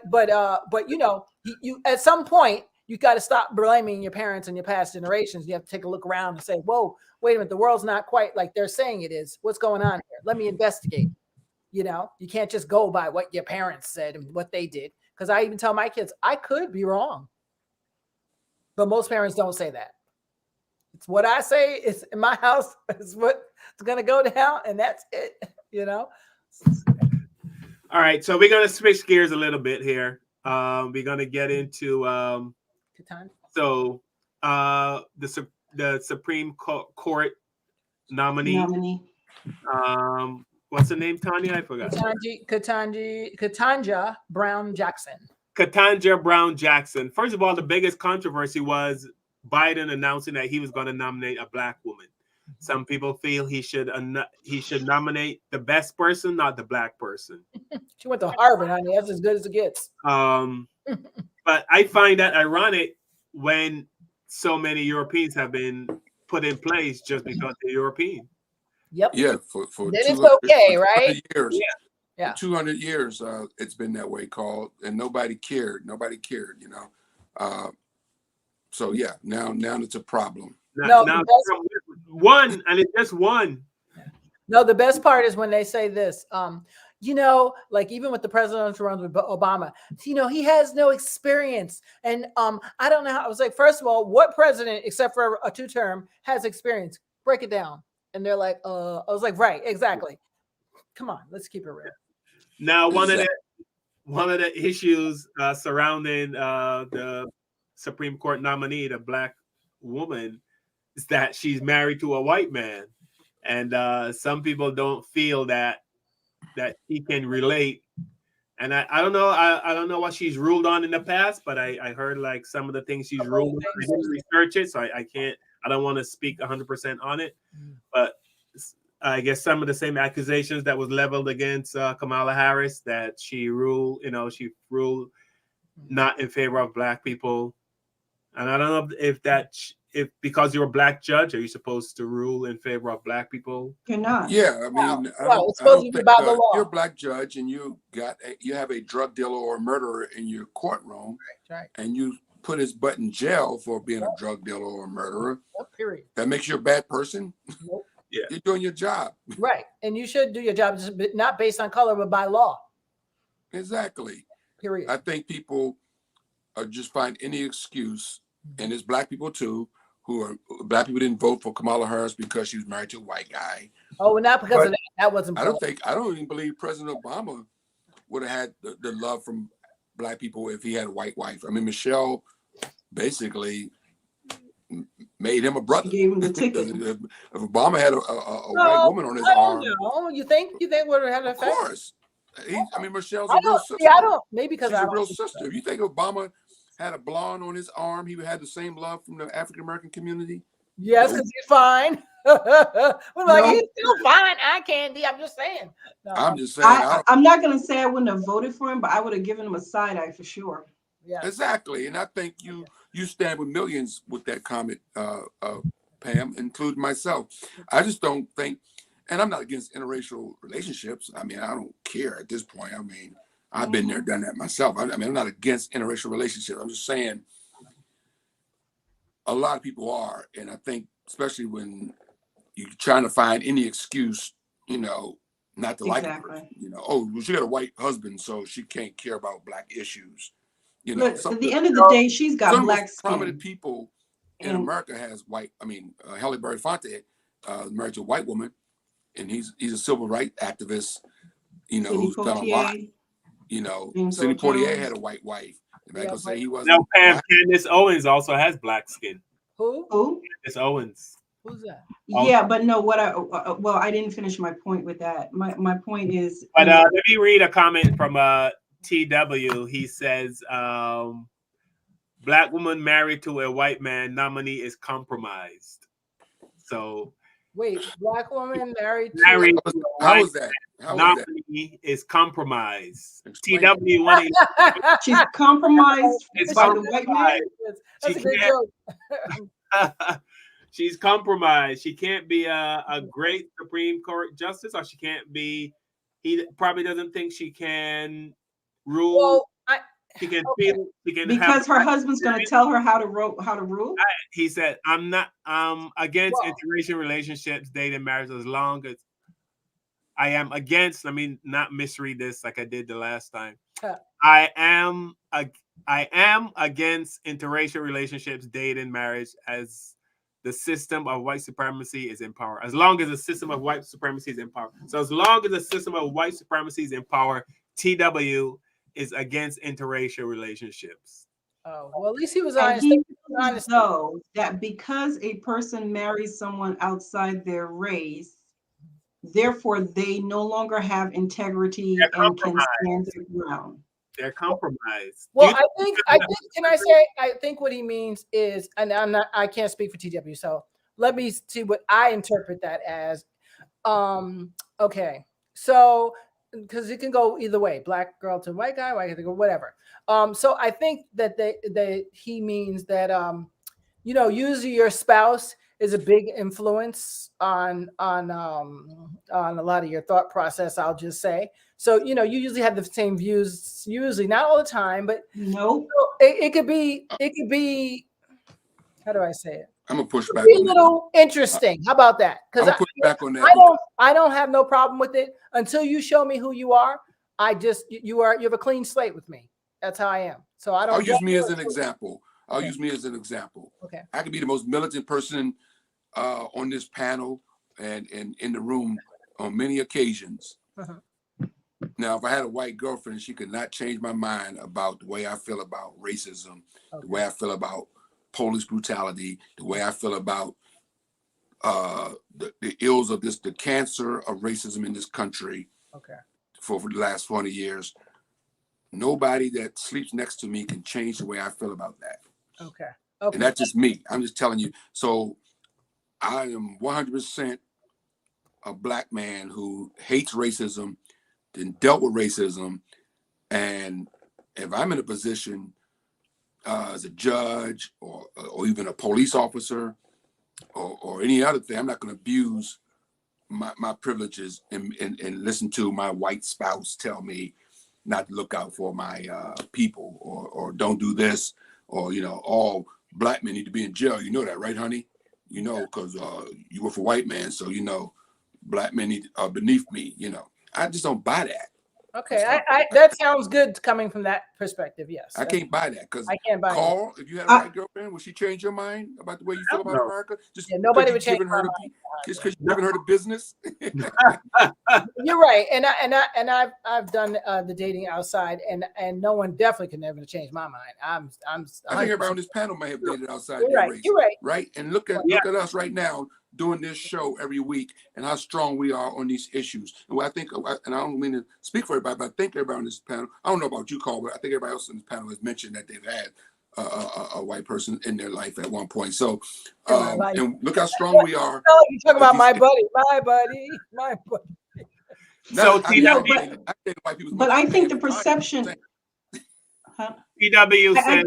you at some point, you got to stop blaming your parents and your past generations. You have to take a look around and say, whoa, wait a minute, the world's not quite like they're saying it is. What's going on here? Let me investigate. You can't just go by what your parents said and what they did. Because I even tell my kids, I could be wrong. But most parents don't say that. It's what I say. It's in my house. It's what's going to go down. And that's it, All right. So we're going to switch gears a little bit here. We're going to get into the Supreme Court nominee. What's the name, Tanya? I forgot. Ketanji Brown Jackson. Ketanji Brown Jackson. First of all, the biggest controversy was Biden announcing that he was going to nominate a black woman. Some people feel he should nominate the best person, not the black person. She went to Harvard, honey. That's as good as it gets. But I find that ironic when so many Europeans have been put in place just because they're European. Yep. Yeah, for Then it's 200, okay, for 200 right? years. Yeah. For 200 years, it's been that way, called, and nobody cared. Nobody cared, you know. So yeah, now it's a problem. No, Now the best, one, and it's just one. no, the best part is when they say this. You know, like even with the presidential runs with Obama, you know, he has no experience. And I don't know how. I was like, first of all, what president, except for a 2-term, has experience? Break it down. And they're like, I was like, right, exactly. Come on, let's keep it real. Now, one of the issues surrounding the Supreme Court nominee, the black woman, is that she's married to a white man, and some people don't feel that he can relate. And I don't know, I don't know what she's ruled on in the past, but I heard like some of the things she's ruled on. I didn't research it, so I don't want to speak 100% on it, but I guess some of the same accusations that was leveled against Kamala Harris, that she ruled not in favor of black people. And I don't know if because you're a black judge, are you supposed to rule in favor of black people? You're not. Yeah, I mean, Wow. I don't It's supposed to be think by the law. you're a black judge and you have a drug dealer or a murderer in your courtroom, Right. and you put his butt in jail for being a drug dealer or a murderer. Period. That makes you a bad person. Nope. Yeah, you're doing your job. Right, and you should do your job, not based on color, but by law. Exactly. Period. I think people just find any excuse, and there's black people too, black people didn't vote for Kamala Harris because she was married to a white guy. Oh, not because of that. That wasn't. I don't even believe President Obama would have had the love from black people if he had a white wife. I mean, Michelle basically made him a brother. Gave him the ticket. If Obama had a white woman on his arm, no, you think would have had an effect? Of course. I mean, Michelle's a real sister. I don't. Maybe because she's a real sister. If you think Obama had a blonde on his arm, he would have the same love from the African American community. Yes, because he's fine. We're like, he's still fine. I can't. I'm just saying. No. I'm just saying. I'm not going to say I wouldn't have voted for him, but I would have given him a side eye for sure. Yeah, exactly. And I think you stand with millions with that comment, Pam, including myself. I just don't think, and I'm not against interracial relationships. I mean, I don't care at this point. I mean, I've been there, done that myself. I mean, I'm not against interracial relationships. I'm just saying a lot of people are. And I think, especially when you're trying to find any excuse, you know, not to like her. You know, oh, well, she got a white husband, so she can't care about black issues. You know, at the end of the day, she's got black skin. Prominent people in America has white. I mean, Halle Berry-Fonte married to a white woman, and he's a civil rights activist. You know, who's done a lot. You know, Sidney Poitier had a white wife. If I can say he wasn't. Now, Pam, Candace Owens also has black skin. Who? Candace Owens. Who's that? Yeah, but no. Well, I didn't finish my point with that. My point is. But let me read a comment from TW. He says, "Black woman married to a white man nominee is compromised." So. Wait, black woman married to how is that? Nominee is compromised. Explain. TW she's compromised by the white man. That's a good joke. She's compromised. She can't be a great Supreme Court justice, or she can't be. He probably doesn't think she can rule. Well, she can feel. She can because her husband's going to tell her how to rule. He said, "I'm against interracial relationships, dating, marriage, as long as I am against." Let me not misread this like I did the last time. I am against interracial relationships, dating, marriage, as the system of white supremacy is in power. As long as the system of white supremacy is in power. So as long as the system of white supremacy is in power, TW is against interracial relationships. Oh, well, at least he was honest. honest. He honest though that because a person marries someone outside their race, therefore they no longer have integrity and can stand their ground. They're compromised. Well, I think what he means is, and I can't speak for TW, so let me see what I interpret that as. Okay, so because it can go either way, black girl to white guy, white guy to go whatever. So I think that he means that you know, usually your spouse is a big influence on a lot of your thought process, I'll just say. So, you know, you usually have the same views, usually not all the time, but no, it could be, how do I say it? I'm gonna push It back could be on a that. little interesting. How about that? I'm Because gonna push back on that. I don't have no problem with it until you show me who you are. I just, you have a clean slate with me. That's how I am. So I don't. I'll use me as an example. I'll Okay. use me as an example. Okay. I could be the most militant person on this panel and in the room on many occasions. Uh-huh. Now, if I had a white girlfriend, she could not change my mind about the way I feel about racism, the way I feel about police brutality, the way I feel about the ills of the cancer of racism in this country. Okay. For the last 40 years. Nobody that sleeps next to me can change the way I feel about that. Okay. Okay. And that's just me. I'm just telling you. So I am 100% a black man who hates racism, then dealt with racism. And if I'm in a position as a judge or even a police officer or any other thing, I'm not going to abuse my privileges and listen to my white spouse tell me not to look out for my people or don't do this, or, you know, all black men need to be in jail. You know that, right, honey? You know, because you work for white man, so, you know, black men are beneath me. You know, I just don't buy that. Okay, that sounds good coming from that perspective. Yes, I can't buy that because I can't buy Carl, that. if you had a white girlfriend, would she change your mind about the way you feel about America? Just nobody would change change my mind. Just because you're giving her the business. You're right, and I've done the dating outside, and no one definitely can never change my mind. I think everybody on this panel may have dated outside You're their right. race. You're right. Right, and look at us right now doing this show every week and how strong we are on these issues. And what I think, and I don't mean to speak for everybody, but I think everybody on this panel, I don't know about you, Carl, but I think everybody else on this panel has mentioned that they've had a white person in their life at one point. So, and look how strong we are. You talking about my buddy. So but I think the perception. TW says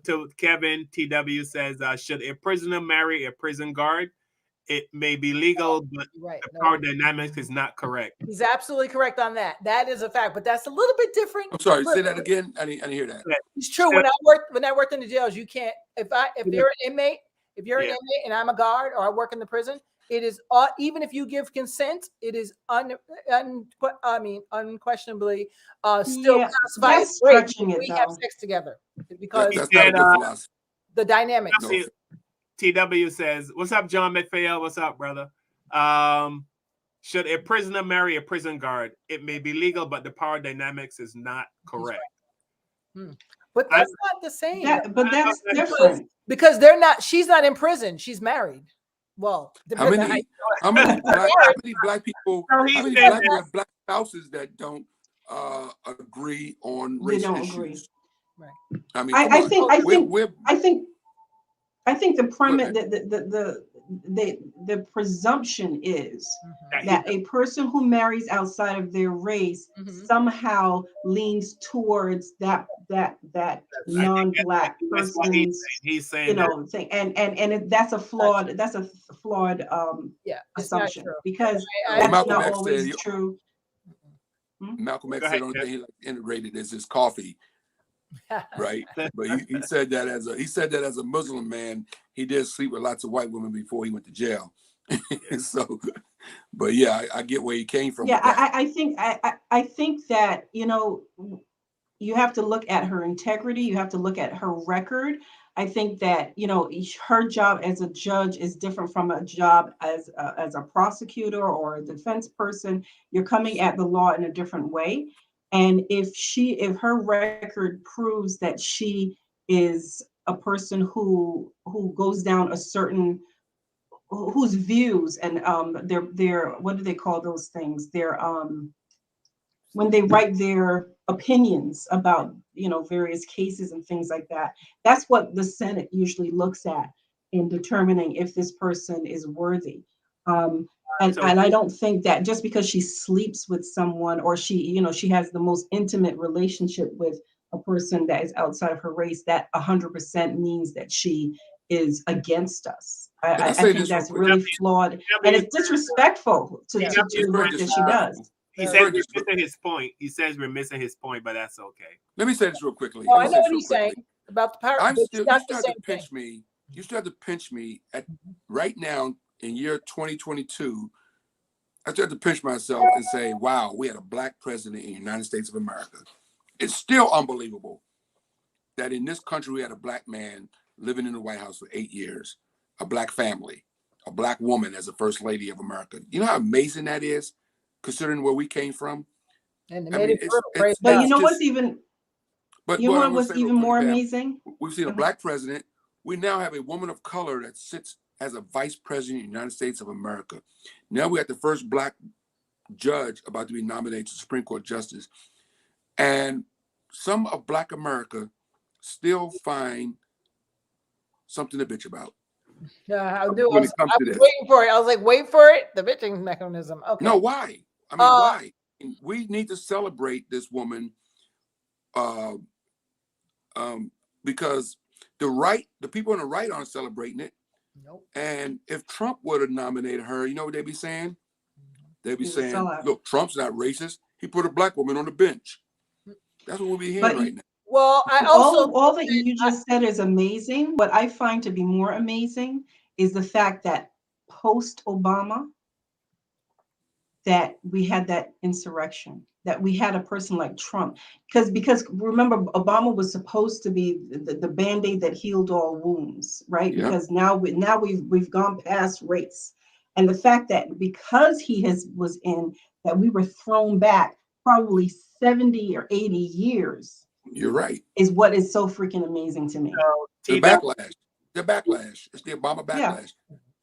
to Kevin. TW says, should a prisoner marry a prison guard? It may be legal, but the power dynamics is not correct. He's absolutely correct on that. That is a fact, but that's a little bit different. I'm sorry, say that again. I didn't hear that. It's true. When I worked in the jails, you can't. If you're an inmate, and I'm a guard, or I work in the prison, it is even if you give consent, it is unquestionably still classified as rape. We have sex together because the dynamics. TW says, "What's up, John McPhail? What's up, brother? Should a prisoner marry a prison guard? It may be legal, but the power dynamics is not correct." But that's not the same. But that's different because they're not. She's not in prison. She's married. Well, how many black people? How many black spouses that don't agree on race issues? Right. I mean, I think the premise, the presumption is that a person who marries outside of their race somehow leans towards that non-black person's, he's saying, you know, thing, and that's a flawed assumption because that's not always true. Malcolm X said the only thing he integrated is his coffee. Right, but he said that as a Muslim man, he did sleep with lots of white women before he went to jail. So, but yeah, I get where he came from. Yeah, I think that, you know, you have to look at her integrity. You have to look at her record. I think that, you know, her job as a judge is different from a job as a prosecutor or a defense person. You're coming at the law in a different way. And if her record proves that she is a person who goes down a certain, whose views and their what do they call those things? Their when they write their opinions about, you know, various cases and things like that. That's what the Senate usually looks at in determining if this person is worthy. And I don't think that just because she sleeps with someone or she has the most intimate relationship with a person that is outside of her race, that 100% means that she is against us. I say think this real that's quick. really flawed, and it's disrespectful to Yeah. the work that she does. He says we're missing his point. He says we're missing his point, but that's okay. Let me say this real quickly. Oh, Let I me know say what this real he's saying quickly. about the power. I'm But still, it's you not still the have to same thing. pinch me. You still have to pinch me at right now in year 2022. I still have to pinch myself and say, wow, we had a black president in the United States of America. It's still unbelievable that in this country we had a black man living in the White House for 8 years, a black family, a black woman as a first lady of America. You know how amazing that is, considering where we came from? And they I made mean, it brutal. But you know just, what's even, but you know what what I'm gonna was say real even quick, more Pam, amazing? we've seen a black president. We now have a woman of color that sits as a vice president of the United States of America. Now we have the first black judge about to be nominated to Supreme Court justice. And some of black America still find something to bitch about. Yeah, I knew. I when was, it comes I to was this. waiting for it. I was like, wait for it. The bitching mechanism. Okay. No, why? I mean, why? We need to celebrate this woman because the people on the right aren't celebrating it. Nope. And if Trump would have nominated her, you know what they'd be saying? They'd be He's a saying, sellout. look, Trump's not racist. He put a black woman on the bench. That's what we'll be hearing But right now. Well, I also all that you just said is amazing. What I find to be more amazing is the fact that post-Obama, that we had that insurrection, that we had a person like Trump. Because remember, Obama was supposed to be the Band-Aid that healed all wounds, right? Yeah. Because now we've gone past race. And the fact that because he was in, that we were thrown back probably 70 or 80 years. You're right. Is what is so freaking amazing to me. The backlash. The backlash. It's the Obama backlash.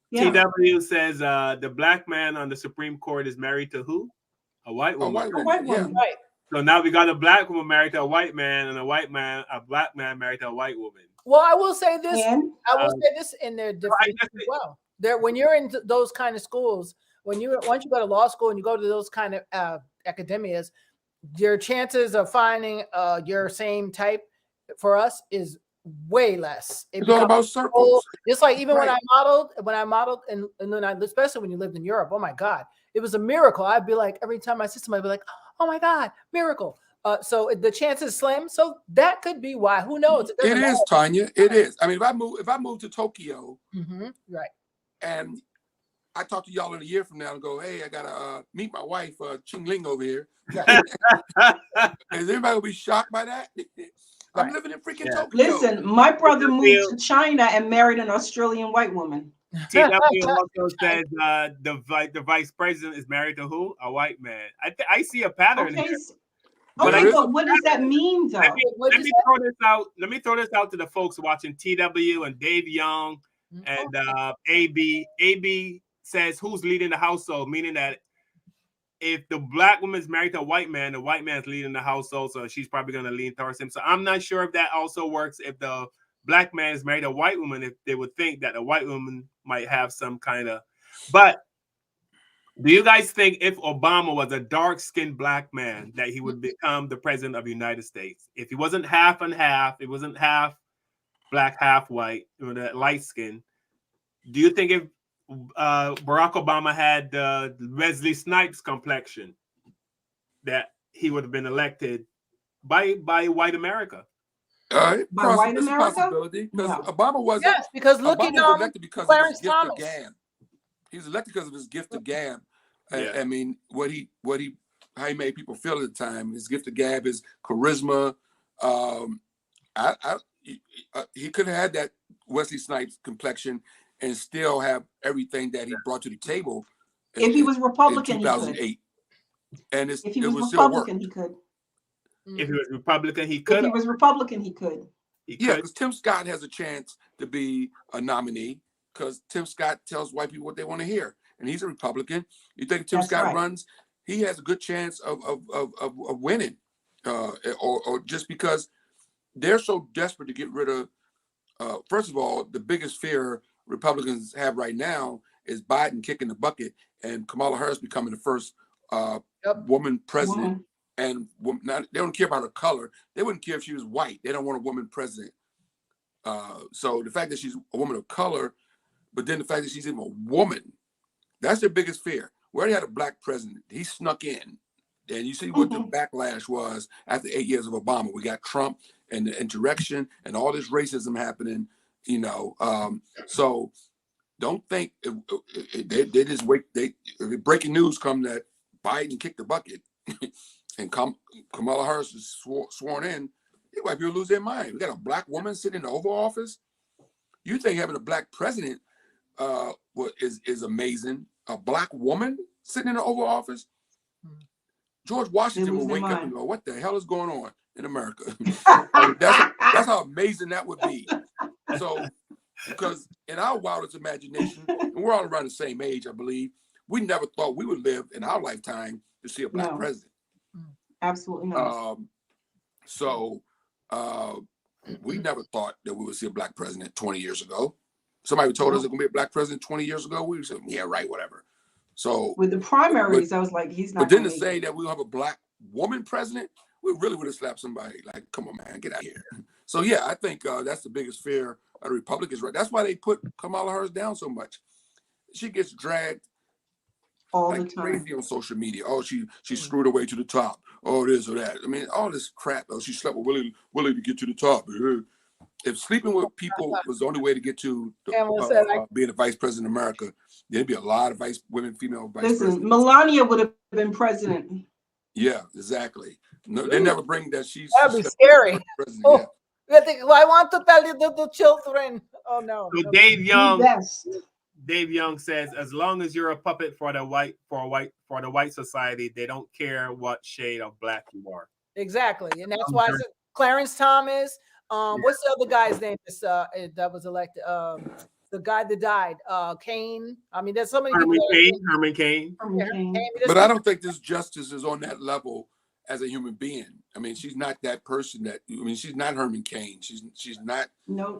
Yeah. TW says the black man on the Supreme Court is married to who? A white woman. A white woman. Right. So now we got a black woman married to a white man, and a black man married to a white woman. Well, I will say this. And, I will say this in their defense as well. There, when you're in those kind of schools, once you go to law school and you go to those kind of academias, your chances of finding your same type for us is way less. It's all about circles. Just like even Right. when I modeled, and then especially when you lived in Europe, oh my God, it was a miracle. I'd be like, every time I see somebody, I'd be like, oh my God, miracle. So the chance is slim. So that could be why. Who knows? It is, Tanya. It is. I mean, if I move to Tokyo, right, and I talk to y'all in a year from now and go, hey, I gotta meet my wife, Ching Ling over here. Is anybody gonna be shocked by that? I'm living in freaking Tokyo. Listen, my brother moved to China and married an Australian white woman. TW also says the vice president is married to who? A white man. I see a pattern here. But what does that mean, though? Let me throw this out. Let me throw this out to the folks watching TW and Dave Young and AB. AB says who's leading the household, meaning that if the black woman is married to a white man, the white man's leading the household, so she's probably going to lean towards him. So I'm not sure if that also works if the black man is married to a white woman, if they would think that a white woman might have some kind of. But do you guys think if Obama was a dark-skinned black man that he would become the president of the United States? If he wasn't half and half, it wasn't half black, half white, or the light skin, do you think if Barack Obama had the Wesley Snipes complexion, that he would have been elected by white America? By white America? Possibility, because Obama wasn't. Yes, because look Obama at was elected because Clarence of his gift Thomas. of gab. He was elected because of his gift of gab. Yeah. I mean, how he made people feel at the time. His gift of gab, his charisma. He could have had that Wesley Snipes complexion and still have everything that he brought to the table. If he was Republican, in 2008, and if he was Republican, he could. If he was Republican, he could. If he was Republican, he could. Yeah, because Tim Scott has a chance to be a nominee because Tim Scott tells white people what they want to hear, and he's a Republican. You think Tim Scott runs? He has a good chance of winning, or just because they're so desperate to get rid of. First of all, the biggest fear Republicans have right now is Biden kicking the bucket and Kamala Harris becoming the first woman president. And they don't care about her color. They wouldn't care if she was white. They don't want a woman president. So the fact that she's a woman of color, but then the fact that she's even a woman, that's their biggest fear. We already had a black president. He snuck in. And you see what the backlash was after 8 years of Obama. We got Trump and the insurrection and all this racism happening, you know. So don't think they just wait. Breaking news come that Biden kicked the bucket and Kamala Harris is sworn in. White people lose their mind. We got a black woman sitting in the Oval Office. You think having a black president is amazing? A black woman sitting in the Oval Office? George Washington will wake up and go, "What the hell is going on in America?" That's how amazing that would be. So, because in our wildest imagination, and we're all around the same age, I believe, we never thought we would live in our lifetime to see a black president. Absolutely not. We never thought that we would see a black president 20 years ago. Somebody told us there's going to be a black president 20 years ago. We said, yeah, right, whatever. So with the primaries, I was like, he's not. But then to say that we have a black woman president, we really would have slapped somebody. Like, come on, man, get out of here. So yeah, I think that's the biggest fear of the Republicans. Right, that's why they put Kamala Harris down so much. She gets dragged all like the time crazy on social media. Oh, she screwed her way to the top. Oh, this or that. I mean, all this crap. Oh, she slept with Willie to get to the top. If sleeping with people was the only way to get to being a vice president of America, there'd be a lot of female vice presidents. Melania would have been president. Yeah, exactly. No, they never bring that. That'd be scary. Oh, yeah. I want to tell you the children. Oh no. So Dave Young says, as long as you're a puppet for the white society, they don't care what shade of black you are. Exactly, and that's why I said Clarence Thomas. What's the other guy's name that was elected? The guy that died, Kane. I mean, there's so many Herman Cain. But I don't think this justice is on that level as a human being. I mean, she's not that person she's not Herman Cain. She's not. No.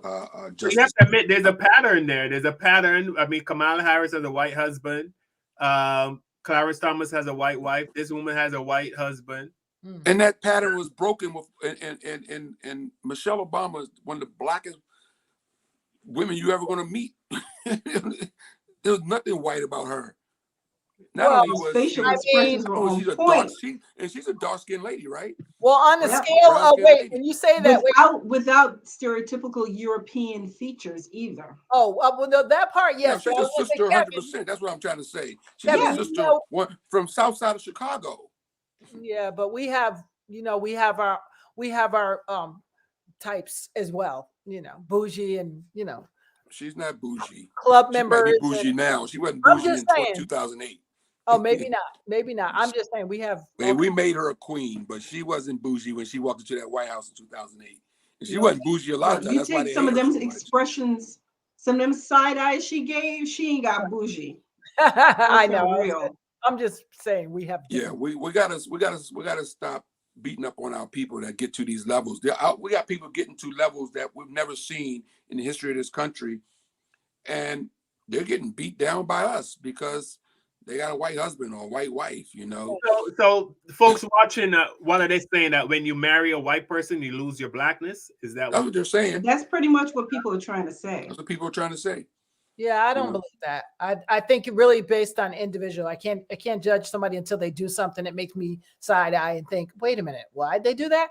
You have to admit, there's a pattern there. There's a pattern. I mean, Kamala Harris has a white husband. Clarence Thomas has a white wife. This woman has a white husband. And that pattern was broken with, and Michelle Obama is one of the blackest women you ever going to meet. There was nothing white about her. Not only was facial expressions were on point. She's a dark-skinned lady, right? Well, on the scale of when you say that without stereotypical European features either. Oh, well, that part, yes. She's a sister 100%. That's what I'm trying to say. She's a sister from South Side of Chicago. Yeah, but we have our types as well. Bougie and She's not bougie. Club members. She might be bougie now. She wasn't bougie in 2008. Oh, maybe not. Maybe not. I'm just saying we have. We made her a queen, but she wasn't bougie when she walked into that White House in 2008. And she wasn't bougie a lot of times. You take some of them expressions, some of them side eyes she gave. She ain't got bougie. I know. Real. I'm just saying we have. Yeah, we gotta stop beating up on our people that get to these levels. We got people getting to levels that we've never seen in the history of this country, and they're getting beat down by us because they got a white husband or a white wife, So folks watching, what are they saying? That when you marry a white person, you lose your blackness? Is that what they're saying? That's pretty much what people are trying to say. That's what people are trying to say. Yeah, I don't believe that. I think it really based on individual. I can't judge somebody until they do something that makes me side eye and think, wait a minute, why'd they do that?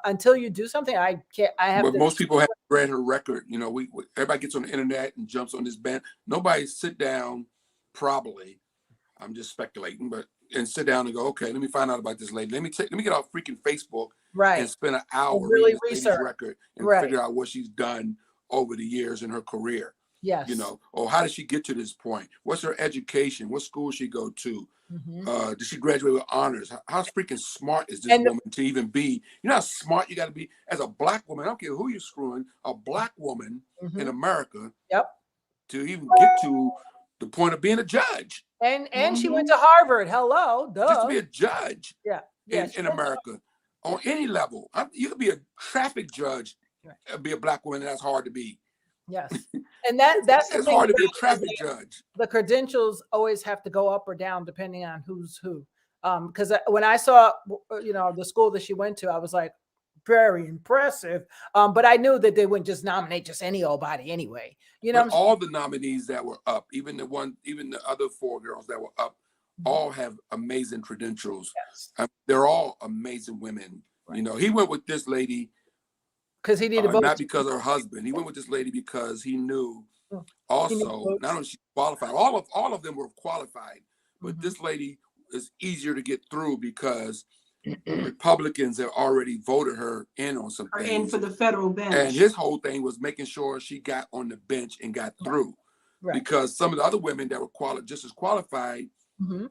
Until you do something, I can't. But most people have read her record. Everybody gets on the internet and jumps on this band. Nobody sit down, probably. I'm just speculating, and sit down and go, okay, let me find out about this lady. Let me get off freaking Facebook and spend an hour really reading this lady's record and figure out what she's done over the years in her career. Yes. Or how did she get to this point? What's her education? What school she go to? Did she graduate with honors? How freaking smart is this woman to even be? You know how smart you got to be as a black woman. I don't care who you're screwing. A black woman in America. Yep. To even get to the point of being a judge. And she went to Harvard. Hello, duh. Just to be a judge. Yeah. In America, on any level, you could be a traffic judge, be a black woman. And that's hard to be. Yes, and that's it's hard to be a traffic judge. The credentials always have to go up or down depending on who's who. Because when I saw, the school that she went to, I was like, very impressive. But I knew that they wouldn't just nominate just any old body anyway. You know, but all the nominees that were up, even the other 4 girls that were up, all have amazing credentials. Yes. They're all amazing women. Right. You know, he went with this lady because he needed votes. Not because of her husband. He went with this lady because he knew also not only she qualified, all of them were qualified, but this lady is easier to get through because Republicans have already voted her in on some things. In for the federal bench. And his whole thing was making sure she got on the bench and got through. Right. Because some of the other women that were just as qualified, the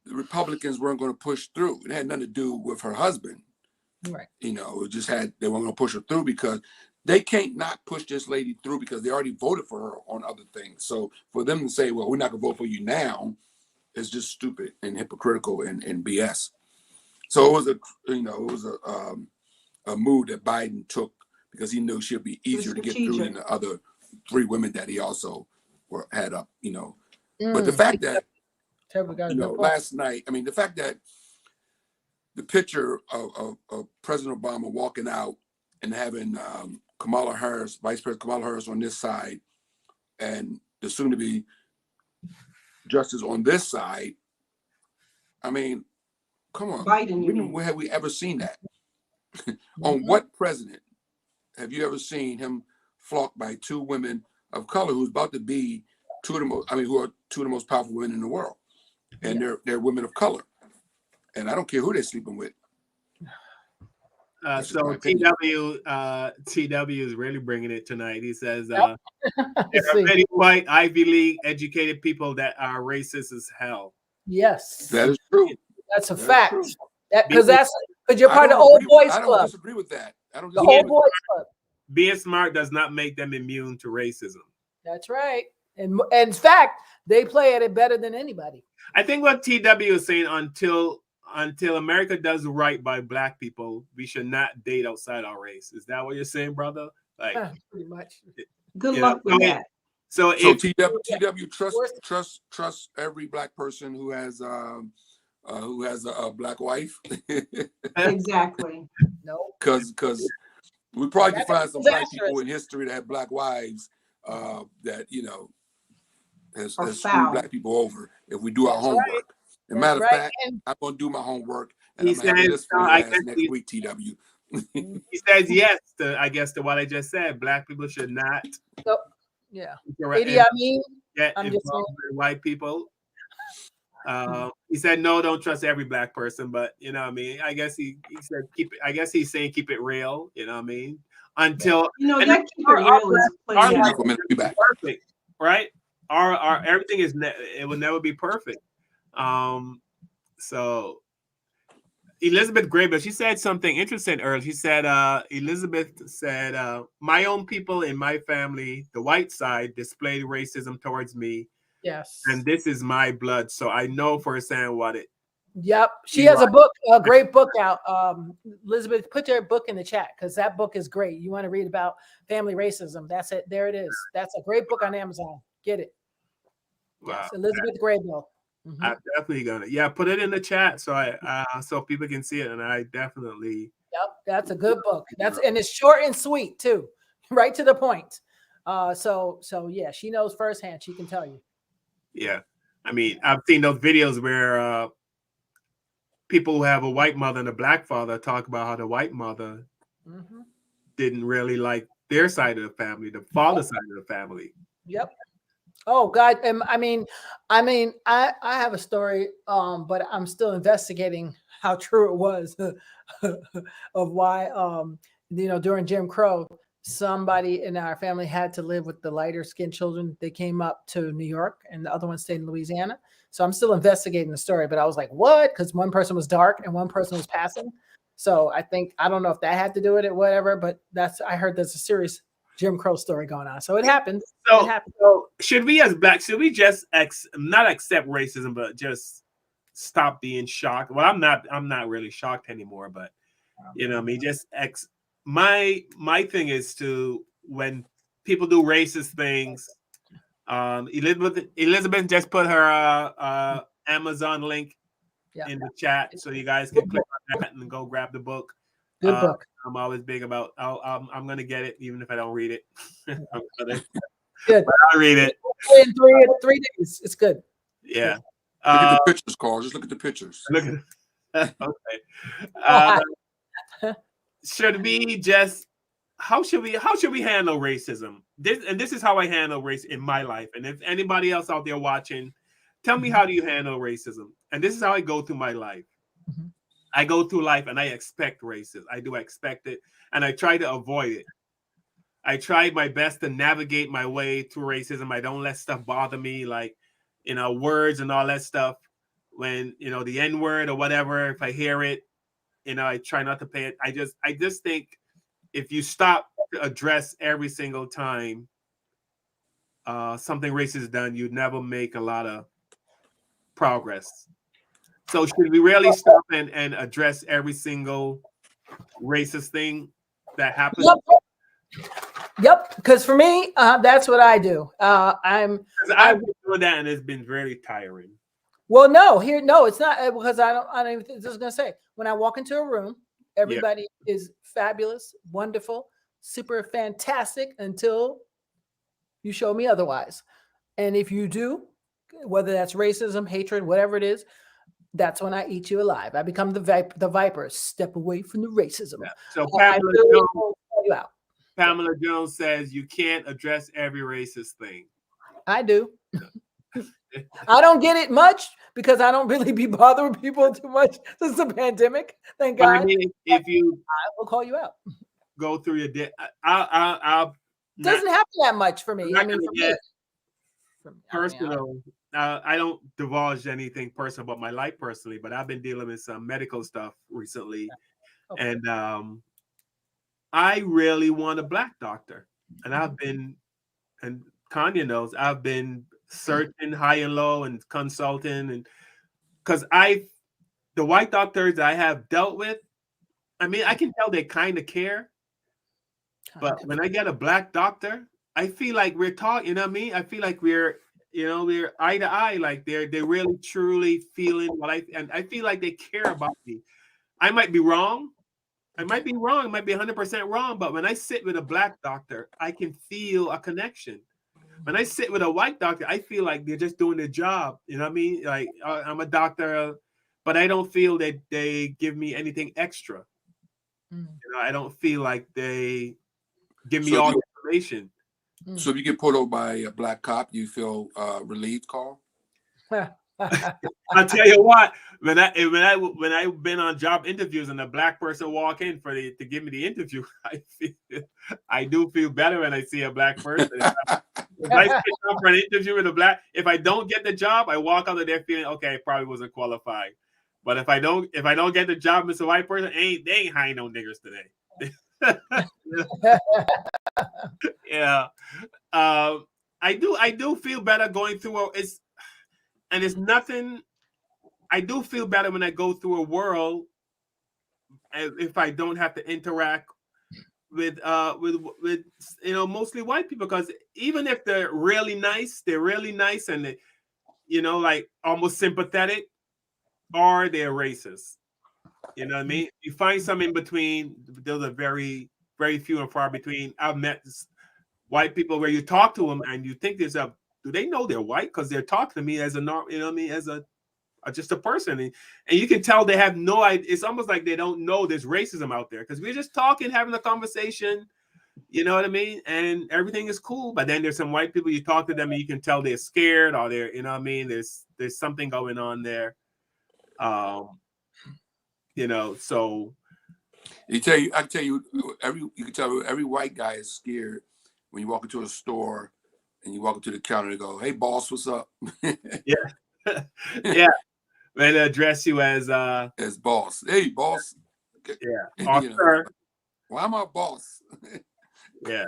Republicans weren't going to push through. It had nothing to do with her husband. Right. You know, it just they weren't going to push her through because they can't not push this lady through because they already voted for her on other things. So for them to say, well, we're not going to vote for you now, is just stupid and hypocritical and BS. So it was a move that Biden took because he knew she'd be easier to get through than the other 3 women that he also had up, you know. But the fact that, last night, I mean, the fact that the picture of President Obama walking out and having Kamala Harris, Vice President Kamala Harris on this side, and the soon-to-be justice on this side, I mean, come on. Biden, where have we ever seen that? On what president have you ever seen him flocked by 2 women of color who's about to be who are 2 of the most powerful women in the world? And they're women of color. And I don't care who they're sleeping with. So TW is really bringing it tonight. He says there are many white Ivy League educated people that are racist as hell. Yes, that is true. That's a fact. Because you're part of the old boys club. I don't disagree with that. I don't disagree with the old boys club. Being smart does not make them immune to racism. That's right. And in fact, they play at it better than anybody. I think what TW is saying, until America does right by Black people, we should not date outside our race. Is that what you're saying, brother? Like, pretty much. Good luck with that. So if TW trust every Black person who has a Black wife. Exactly. No. Because we probably can find some Black people in history that have Black wives that has screwed Black people over if we do our homework. Right. As a matter of fact, I'm going to do my homework and I'm going to have this for next week, TW. He says yes to, I guess, to what I just said. Black people should not. So, yeah. I'm just saying. White people. He said no, don't trust every Black person, but you know what I mean. I guess he said keep it. I guess he's saying keep it real. You know what I mean. Until that keep it real is perfect, right? Our everything is it will never be perfect. So Elizabeth Grable, she said something interesting earlier. She said, Elizabeth said, my own people in my family, the white side, displayed racism towards me. Yes. And this is my blood. So I know firsthand what it. Yep. She has a great book out. Elizabeth, put your book in the chat because that book is great. You want to read about family racism. That's it. There it is. That's a great book on Amazon. Get it. Wow. Yes, Elizabeth Grable. I'm definitely gonna put it in the chat so people can see it, and I definitely. Yep, that's a good book. And it's short and sweet too, right to the point. So yeah, she knows firsthand. She can tell you. Yeah, I mean, I've seen those videos where people who have a white mother and a Black father talk about how the white mother didn't really like their side of the family, the father side of the family. Yep. Oh God! I mean, I have a story, but I'm still investigating how true it was of why, during Jim Crow, somebody in our family had to live with the lighter skinned children. They came up to New York, and the other one stayed in Louisiana. So I'm still investigating the story, but I was like, what? Because one person was dark and one person was passing. So I don't know if that had to do with it, whatever. But I heard there's a serious Jim Crow story going on. So it happened. So should we as Black, should we just not accept racism, but just stop being shocked? Well, I'm not really shocked anymore, but you know what I mean? Just my thing is to, when people do racist things, Elizabeth just put her Amazon link in the chat, so you guys can click on that and go grab the book. Good book. I'm always big about. I'm gonna get it even if I don't read it. I'm gonna, Good. but I'll read it in 3 days. It's good. Yeah. Look at the pictures, Carl. Just look at the pictures. Look at. Okay. Should we just? How should we handle racism? This is how I handle race in my life. And if anybody else out there watching, tell me, how do you handle racism? And this is how I go through my life. I go through life and I expect racism. I do expect it, and I try to avoid it. I try my best to navigate my way through racism. I don't let stuff bother me, like, words and all that stuff. When, the N-word or whatever, if I hear it, I try not to pay it. I just think if you stop to address every single time something racist is done, you'd never make a lot of progress. So should we really stop and address every single racist thing that happens? Yep. Because for me, that's what I do. I've been doing that, and it's been very tiring. Well, no, it's not, because I don't even, just gonna say, when I walk into a room, everybody is fabulous, wonderful, super fantastic until you show me otherwise. And if you do, whether that's racism, hatred, whatever it is, that's when I eat you alive. I become the viper. Step away from the racism. Yeah. So Pamela Jones says you can't address every racist thing. I do. I don't get it much because I don't really be bothering people too much since the pandemic. Thank God. I mean, if you, I will call you out. Go through your day. I'll doesn't happen that much for me. I mean, personal. I don't divulge anything personal about my life personally, but I've been dealing with some medical stuff recently, and I really want a Black doctor, and I've been, and Kanye knows, I've been searching high and low and consulting, and because the white doctors I have dealt with, I mean, I can tell they kind of care, but when I get a Black doctor, I feel like we're talking. You know what I mean? I feel like we're eye to eye, like they're really truly feeling and I feel like they care about me. I might be wrong. I might be 100% wrong, but when I sit with a Black doctor, I can feel a connection. When I sit with a white doctor, I feel like they're just doing their job. You know what I mean? Like, I'm a doctor, but I don't feel that they give me anything extra. I don't feel like they give me all the information. So if you get pulled over by a Black cop, you feel relieved, Carl? I'll tell you what, when I've been on job interviews and a Black person walk in to give me the interview, I do feel better when I see a Black person. If I sit down for an interview with a Black, if I don't get the job, I walk out of there feeling okay, probably wasn't qualified. But if I don't get the job, Mr. White person, they ain't hiring no niggers today. Yeah. I do feel better going through it's nothing. I do feel better when I go through a world if I don't have to interact with mostly white people, because even if they're really nice and they, like almost sympathetic, or they're racist. You know what I mean? You find some in between. Those are very, very few and far between. I've met white people where you talk to them and you think do they know they're white? Because they're talking to me as just a person. And you can tell they have no idea. It's almost like they don't know there's racism out there, because we're just talking, having a conversation, you know what I mean? And everything is cool. But then there's some white people, you talk to them and you can tell they're scared, or they're, you know what I mean? There's something going on there. So I can tell you every white guy is scared when you walk into a store and you walk up to the counter and go, "Hey boss, what's up?" Yeah. Yeah. They address you as boss. Hey boss. Yeah. Sir. Why am I boss? Yeah.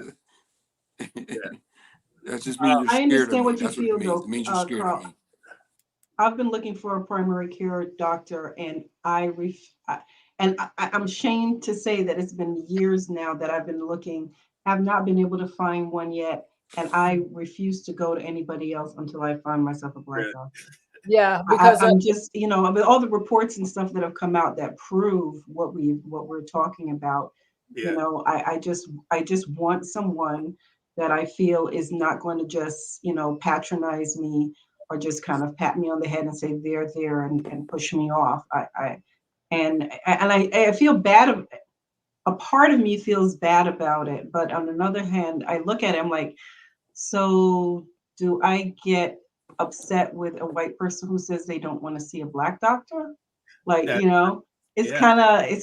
That's just means you're scared. I understand what you That's feel, what it means. It means you're scared of me. I've been looking for a primary care doctor, and I'm ashamed to say that it's been years now that I've been looking, have not been able to find one yet, and I refuse to go to anybody else until I find myself a Black doctor. Yeah, because I'm just, you know, with all the reports and stuff that have come out that prove what we're talking about. Yeah. You know, I just want someone that I feel is not going to just, you know, patronize me or just kind of pat me on the head and say there and push me off. I feel bad. A part of me feels bad about it, but on another hand, I look at it, I'm like, so do I get upset with a white person who says they don't want to see a black doctor? Like, Yeah. you know, it's Yeah.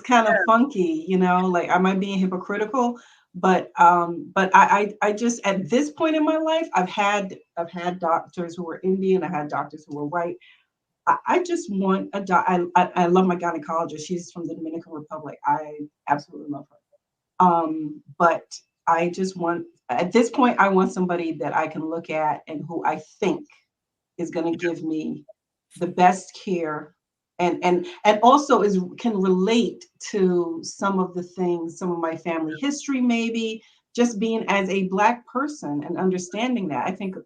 kind of funky, you know, like, am I being hypocritical? But I just, at this point in my life, I've had doctors who were Indian, I had doctors who were white. I just want a doc. I love my gynecologist. She's from the Dominican Republic. I absolutely love her. But I just want, at this point, I want somebody that I can look at and who I think is going to give me the best care, and also can relate to some of the things, some of my family history, maybe just being as a black person and understanding that. I think,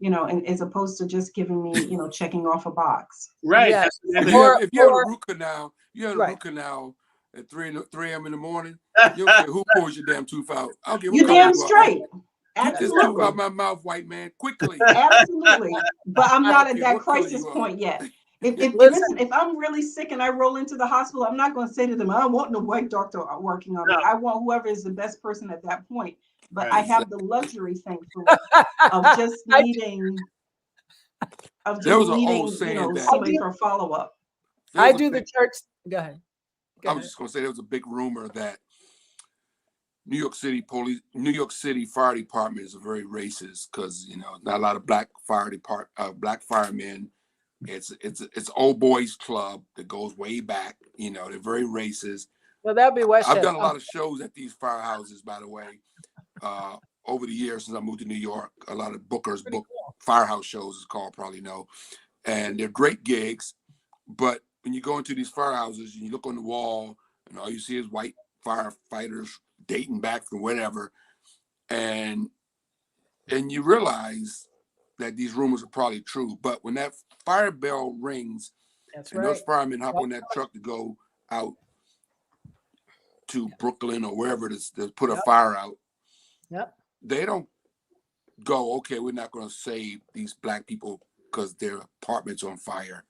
you know, and as opposed to just giving me, you know, checking off a box. Right. Yeah. If you have a root canal, root canal at 3 a.m. in the morning, you don't care who pulls your damn tooth out. I don't care You're what color damn you are. straight. Get this tooth out my mouth, white man, quickly. Absolutely. But I'm not at care that what color crisis you are. point yet. Listen, if I'm really sick and I roll into the hospital, I'm not going to say to them, I don't want no white doctor working on me. I want whoever is the best person at that point. But I have the luxury, thankfully, of just needing, There was an old saying, you know, that somebody for follow-up. I do the church. Go ahead. I was just going to say there was a big rumor that New York City Fire Department is very racist because, you know, not a lot of black firemen. It's old boys club that goes way back. You know, they're very racist. Well, that'd be Westchester. I've done a lot of shows at these firehouses, by the way, over the years since I moved to New York. A lot of Booker's book firehouse shows is called, probably know, and they're great gigs. But when you go into these firehouses and you look on the wall, and all you see is white firefighters dating back from whatever, and you realize that these rumors are probably true. But when that fire bell rings, those firemen hop on that truck to go out to Brooklyn or wherever to put a fire out, they don't go, okay, we're not going to save these black people because their apartment's on fire.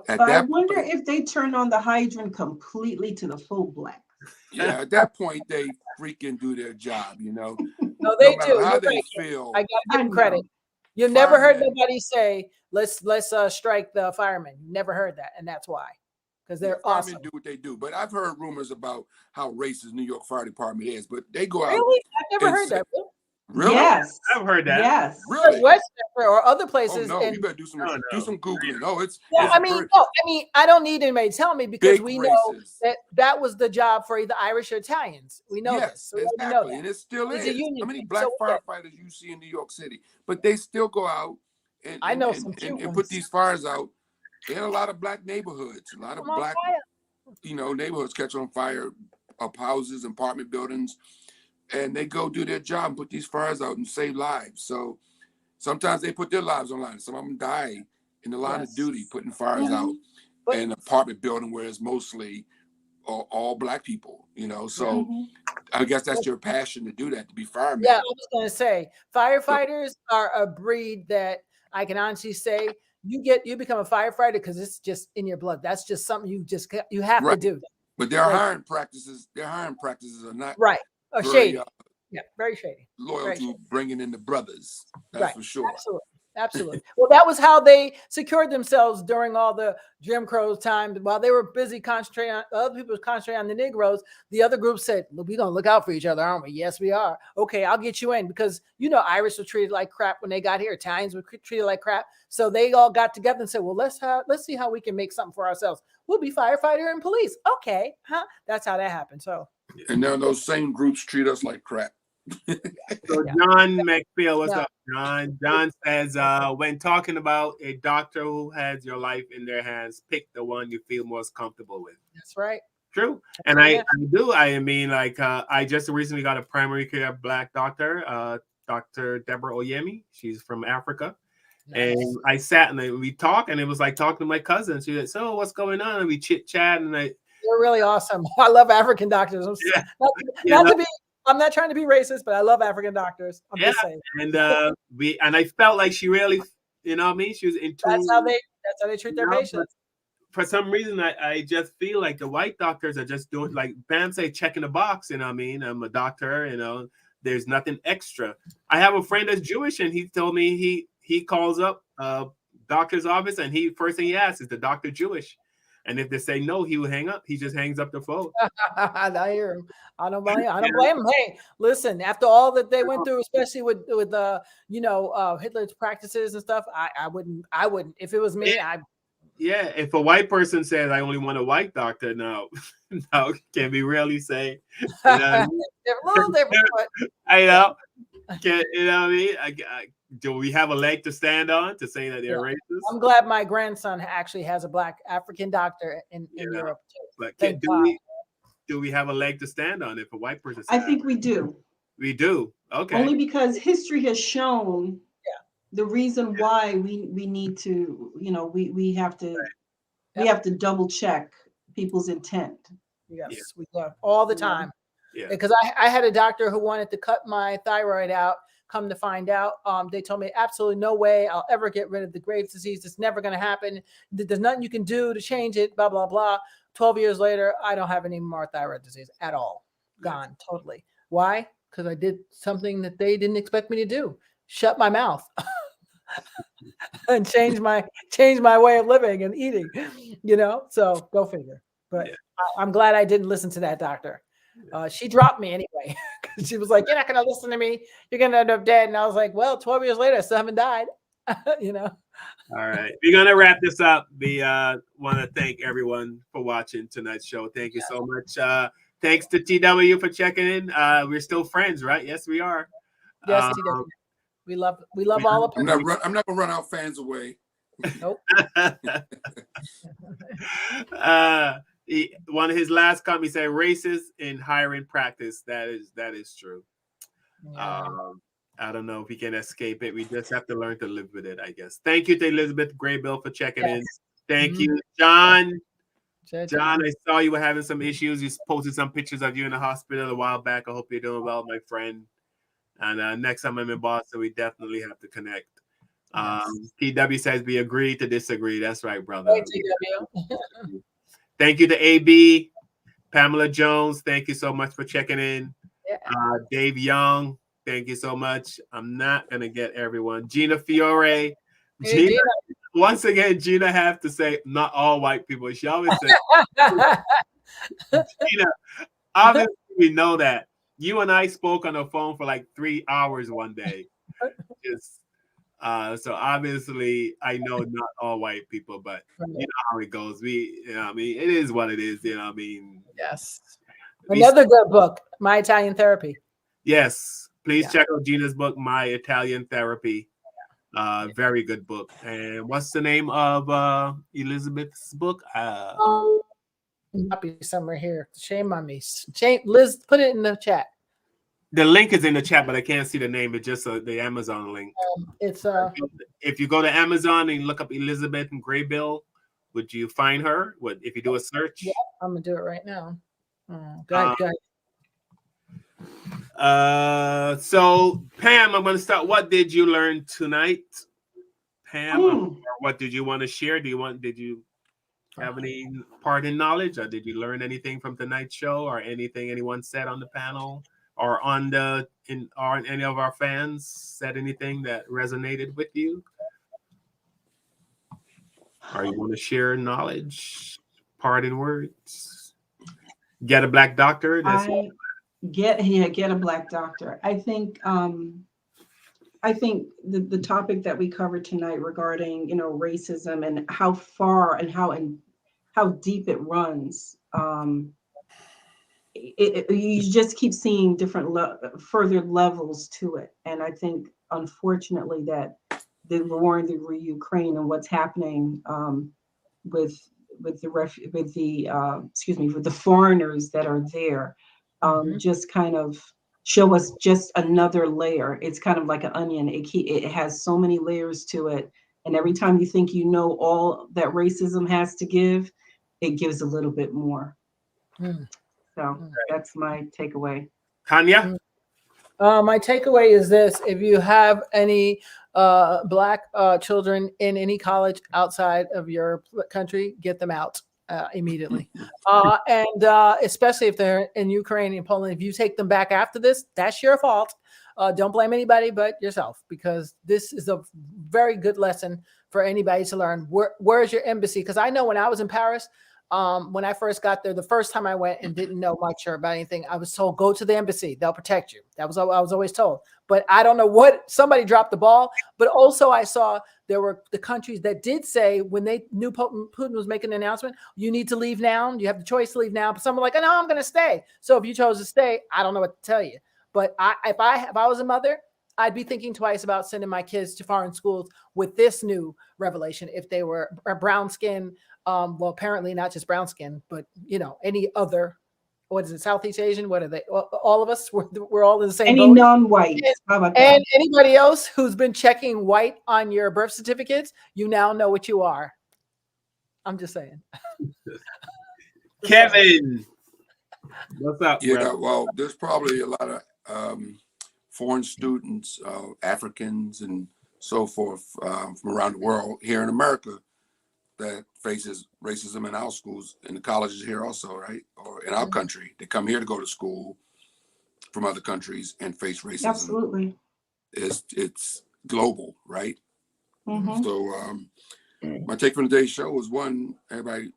But I wonder if they turn on the hydrant completely to the full black. Yeah, at that point, they freaking do their job, you know. No, they no matter do. how You're they right. feel. I gotta give them credit. You've never heard nobody say, let's strike the firemen. Never heard that, and that's why. Because they're awesome. Firemen do what they do. But I've heard rumors about how racist New York Fire Department is, but they go out. Really? I've never heard that. Really? Yes. I've heard that. Yes. Really? Westchester or other places. Oh, no, you better do some Googling. Oh, it's I don't need anybody to tell me because big we racist. know that was the job for either Irish or Italians. We know this. So exactly. we know that. And it still It's is. a union How many thing. black So firefighters you see in New York City? But they still go out and I know some cute and ones. put these fires out in a lot of black neighborhoods. A lot of black, neighborhoods catch on fire, up houses, apartment buildings. And they go do their job and put these fires out and save lives. So sometimes they put their lives on the line. Some of them die in the line of duty, putting fires out in an apartment building where it's mostly all black people, you know. So I guess that's your passion to do that, to be firemen. Yeah, I was going to say, firefighters are a breed that I can honestly say you become a firefighter because it's just in your blood. That's just something you have to do. But their hiring practices are not Or very, shady. Very shady. Loyal to bringing in the brothers. That's for sure. Absolutely. Well, that was how they secured themselves during all the Jim Crow time. While they were busy concentrating on other people concentrating on the Negroes, the other group said, "Look, we're gonna look out for each other, aren't we?" Yes, we are. Okay, I'll get you in because Irish were treated like crap when they got here. Italians were treated like crap. So they all got together and said, "Well, let's see how we can make something for ourselves. We'll be firefighter and police." Okay, that's how that happened. So. And now those same groups treat us like crap. So John McPhail, what's up, John? John says, when talking about a doctor who has your life in their hands, pick the one you feel most comfortable with. That's right. True. And I do. I mean, like, I just recently got a primary care black doctor, Dr. Deborah Oyemi. She's from Africa. And I sat and we talked, and it was like talking to my cousin. She said, "So what's going on?" And we chit chat, and they're really awesome. I love African doctors. I'm not trying to be racist, but I love African doctors. I'm just saying. And I felt like she really, you know what I mean? She was in tune. That's how they treat their patients. For some reason, I just feel like the white doctors are just doing, like Bam say, checking the box. You know what I mean? I'm a doctor. You know, there's nothing extra. I have a friend that's Jewish, and he told me he calls up doctor's office, and first thing he asks is the doctor Jewish, and if they say no, he will hang up. He just hangs up the phone. I hear him. I don't blame him. Hey, listen, after all that they went through, especially with Hitler's practices and stuff, I wouldn't. If it was me, Yeah, if a white person says I only want a white doctor, no, can we really say? You know, they're a little different, but I know. You know what I mean? Do we have a leg to stand on to say that they're racist? I'm glad my grandson actually has a black African doctor in Europe too. But do we have a leg to stand on if a white person says I think we do. We do. Okay. Only because history has shown the reason why we need to, we have to double check people's intent. Yes, we do all the time. Yeah. Because I had a doctor who wanted to cut my thyroid out. Come to find out, they told me absolutely no way I'll ever get rid of the Graves' disease. It's never going to happen. There's nothing you can do to change it, blah, blah, blah. 12 years later, I don't have any more thyroid disease at all. Gone totally. Why? Because I did something that they didn't expect me to do. Shut my mouth and change my way of living and eating, so go figure. But I'm glad I didn't listen to that doctor. She dropped me anyway. She was like, "You're not going to listen to me. You're going to end up dead." And I was like, "Well, 12 years later, I still haven't died." All right. We're going to wrap this up. We want to thank everyone for watching tonight's show. Thank you so much. Thanks to TW for checking in. We're still friends, right? Yes, we are. Yes, TW. We love all of I'm not going to run our fans away. Nope. One of his last comments said, "Racist in hiring practice." That is true. Yeah. I don't know if we can escape it. We just have to learn to live with it, I guess. Thank you to Elizabeth Graybill for checking in. Thank you, John. John, I saw you were having some issues. You posted some pictures of you in the hospital a while back. I hope you're doing well, my friend. And next time I'm in Boston, we definitely have to connect. TW says we agree to disagree. That's right, brother. Hey, TW. Thank you to AB, Pamela Jones. Thank you so much for checking in. Dave Young, thank you so much. I'm not going to get everyone. Gina Fiore. Hey, Gina. Once again, Gina have to say, not all white people. She always says, Gina, obviously we know that. You and I spoke on the phone for like 3 hours one day. So obviously I know not all white people, but you know how it goes. I mean, it is what it is, I mean. Yes. Another good book, My Italian Therapy. Yes. Please check out Gina's book, My Italian Therapy. Very good book. And what's the name of Elizabeth's book? Might be somewhere here. Shame on me. Shame, Liz, put it in the chat. The link is in the chat, but I can't see the name. It's just the Amazon link. It's if you go to Amazon and look up Elizabeth and Graybill, would you find her? If you do a search? Yeah, I'm gonna do it right now. Go ahead. So Pam, I'm gonna start. What did you learn tonight, Pam? What did you want to share? Did you have any part in knowledge, or did you learn anything from tonight's show, or anything anyone said on the panel? Or any of our fans said anything that resonated with you? Or you want to share knowledge, parting words? Get a black doctor. Get a black doctor. I think the topic that we covered tonight regarding racism and how far and how deep it runs. You just keep seeing different further levels to it, and I think unfortunately that the war in the Ukraine and what's happening with the foreigners that are there just kind of show us just another layer. It's kind of like an onion. It has so many layers to it. And every time you think you know all that racism has to give, it gives a little bit more. So that's my takeaway. Tanya? My takeaway is this: if you have any Black children in any college outside of your country, get them out immediately. And especially if they're in Ukraine and Poland, if you take them back after this, that's your fault. Don't blame anybody but yourself, because this is a very good lesson for anybody to learn. Where's your embassy? Because I know when I was in Paris, when I first got there, the first time I went and didn't know much about anything, I was told, go to the embassy. They'll protect you. That was what I was always told. But I don't know what, somebody dropped the ball. But also I saw there were the countries that did say, when they knew Putin was making an announcement, you need to leave now. You have the choice to leave now. But some were like, oh, no, I'm going to stay. So if you chose to stay, I don't know what to tell you. But if I was a mother, I'd be thinking twice about sending my kids to foreign schools with this new revelation. If they were brown skin, well, apparently not just brown skin, but any other, what is it, Southeast Asian? What are they? All of us, we're all in the same boat. Any non-white. How about that? And anybody else who's been checking white on your birth certificates, you now know what you are. I'm just saying. Kevin, what's up? Yeah, brother? well, there's probably a lot of foreign students, Africans and so forth from around the world here in America that faces racism in our schools, in the colleges here also, right? Or in our country. They come here to go to school from other countries and face racism. Absolutely. It's global, right? Mm-hmm. So my take from today's show was, one, everybody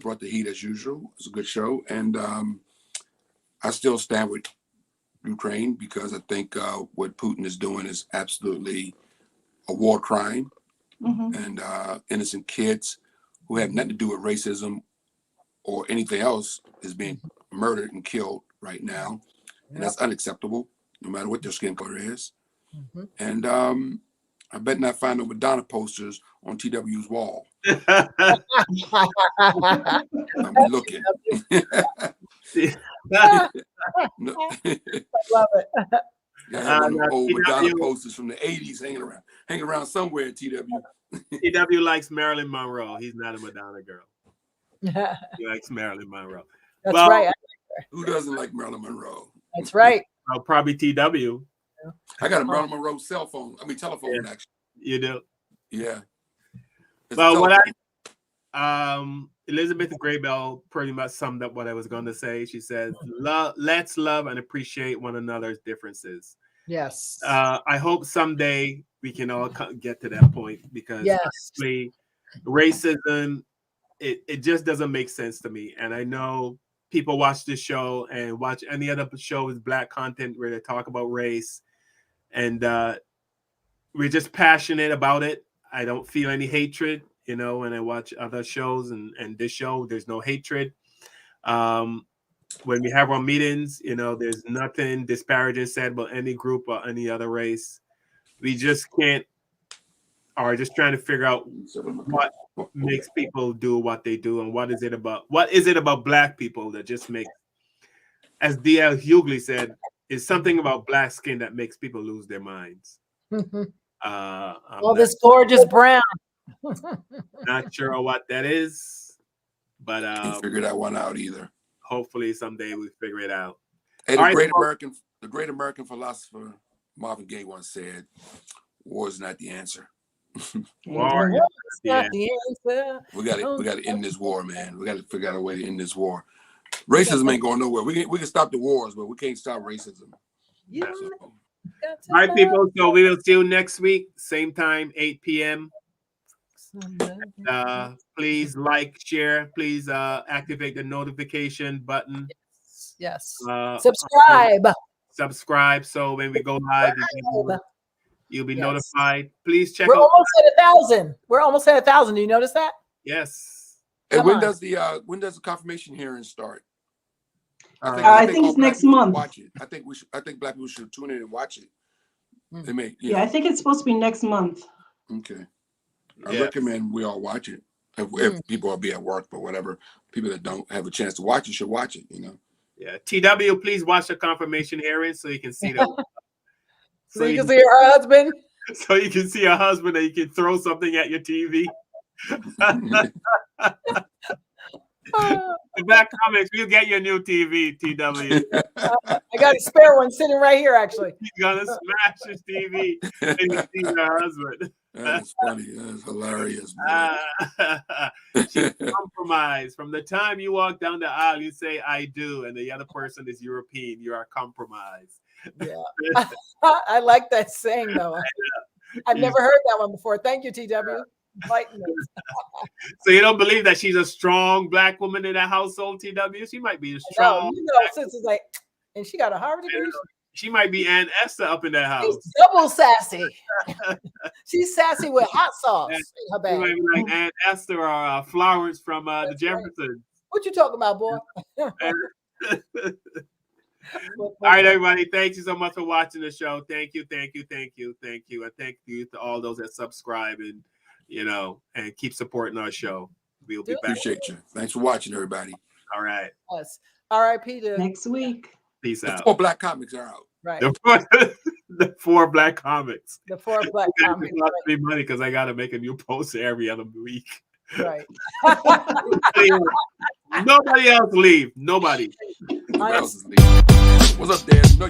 brought the heat as usual. It's a good show. And I still stand with Ukraine, because I think what Putin is doing is absolutely a war crime. Mm-hmm. And innocent kids who have nothing to do with racism or anything else is being murdered and killed right now. And that's unacceptable, no matter what their skin color is. And I bet not find no Madonna posters on TW's wall. I'll be looking. I love it. I have one of the old Madonna posters from the 80s hanging around somewhere at TW. TW likes Marilyn Monroe. He's not a Madonna girl. He likes Marilyn Monroe. That's right. Who doesn't like Marilyn Monroe? That's right. Well, probably TW. I got a Marilyn Monroe telephone, actually. You do? Yeah. Well, Elizabeth Graybell pretty much summed up what I was going to say. She says, let's love and appreciate one another's differences. Yes. I hope someday we can all get to that point, because honestly, racism, it just doesn't make sense to me. And I know people watch this show and watch any other show with Black content where they talk about race, and we're just passionate about it. I don't feel any hatred, when I watch other shows, and this show, there's no hatred. When we have our meetings, there's nothing disparaging said about any group or any other race. We just can't, or just trying to figure out what makes people do what they do, and what is it about Black people that just makes, as D.L. Hughley said, is something about Black skin that makes people lose their minds. This gorgeous brown. Not sure what that is, but can't figure that one out either. Hopefully someday we figure it out. Hey, the great American philosopher Marvin Gaye once said, "War is not the answer." War is not the answer. We got to end this war, man. We got to figure out a way to end this war. Racism ain't going nowhere. We can stop the wars, but we can't stop racism. All right, people. So we will see you next week, same time, 8 p.m. Please like, share. Please activate the notification button. Yes. Subscribe. Subscribe, so when we go live, you'll be notified. Please check We're out. almost at 1,000. We're almost at 1,000. Do you notice that? Yes. And when does the confirmation hearing start? I think it's next month. Watch it. I think Black people should tune in and watch it. They may, I think it's supposed to be next month. Okay. I recommend we all watch it. If people will be at work, but whatever, people that don't have a chance to watch it should watch it, Yeah. TW, please watch the confirmation hearing so you can see the. So you can see her husband. So you can see a husband and you can throw something at your TV. The Black Comics, we'll get your new TV, TW. I got a spare one sitting right here, actually. He's gonna smash his TV and you see her husband. That's funny. That's hilarious. She's compromised. From the time you walk down the aisle, you say "I do," and the other person is European. You are compromised. Yeah, I like that saying though. I've never heard that one before. Thank you, TW. So you don't believe that she's a strong Black woman in that household, TW? She might be a strong. Sister's like, and she got a Harvard degree. She might be Aunt Esther up in that house. She's double sassy. She's sassy with hot sauce in her bag. She might be like Aunt Esther or Florence from the Jeffersons. Right. What you talking about, boy? All right, everybody. Thank you so much for watching the show. Thank you. And thank you to all those that subscribe and and keep supporting our show. We'll be back. Appreciate you. Thanks for watching, everybody. All right. Yes. R.I.P. to next week. Peace out. The 4 Black comics are out. Right. The 4 Black comics. The 4 Black comics. It costs me money because I got to make a new post every other week. Right. Nobody else leave. Nobody. What's up, Dan? You know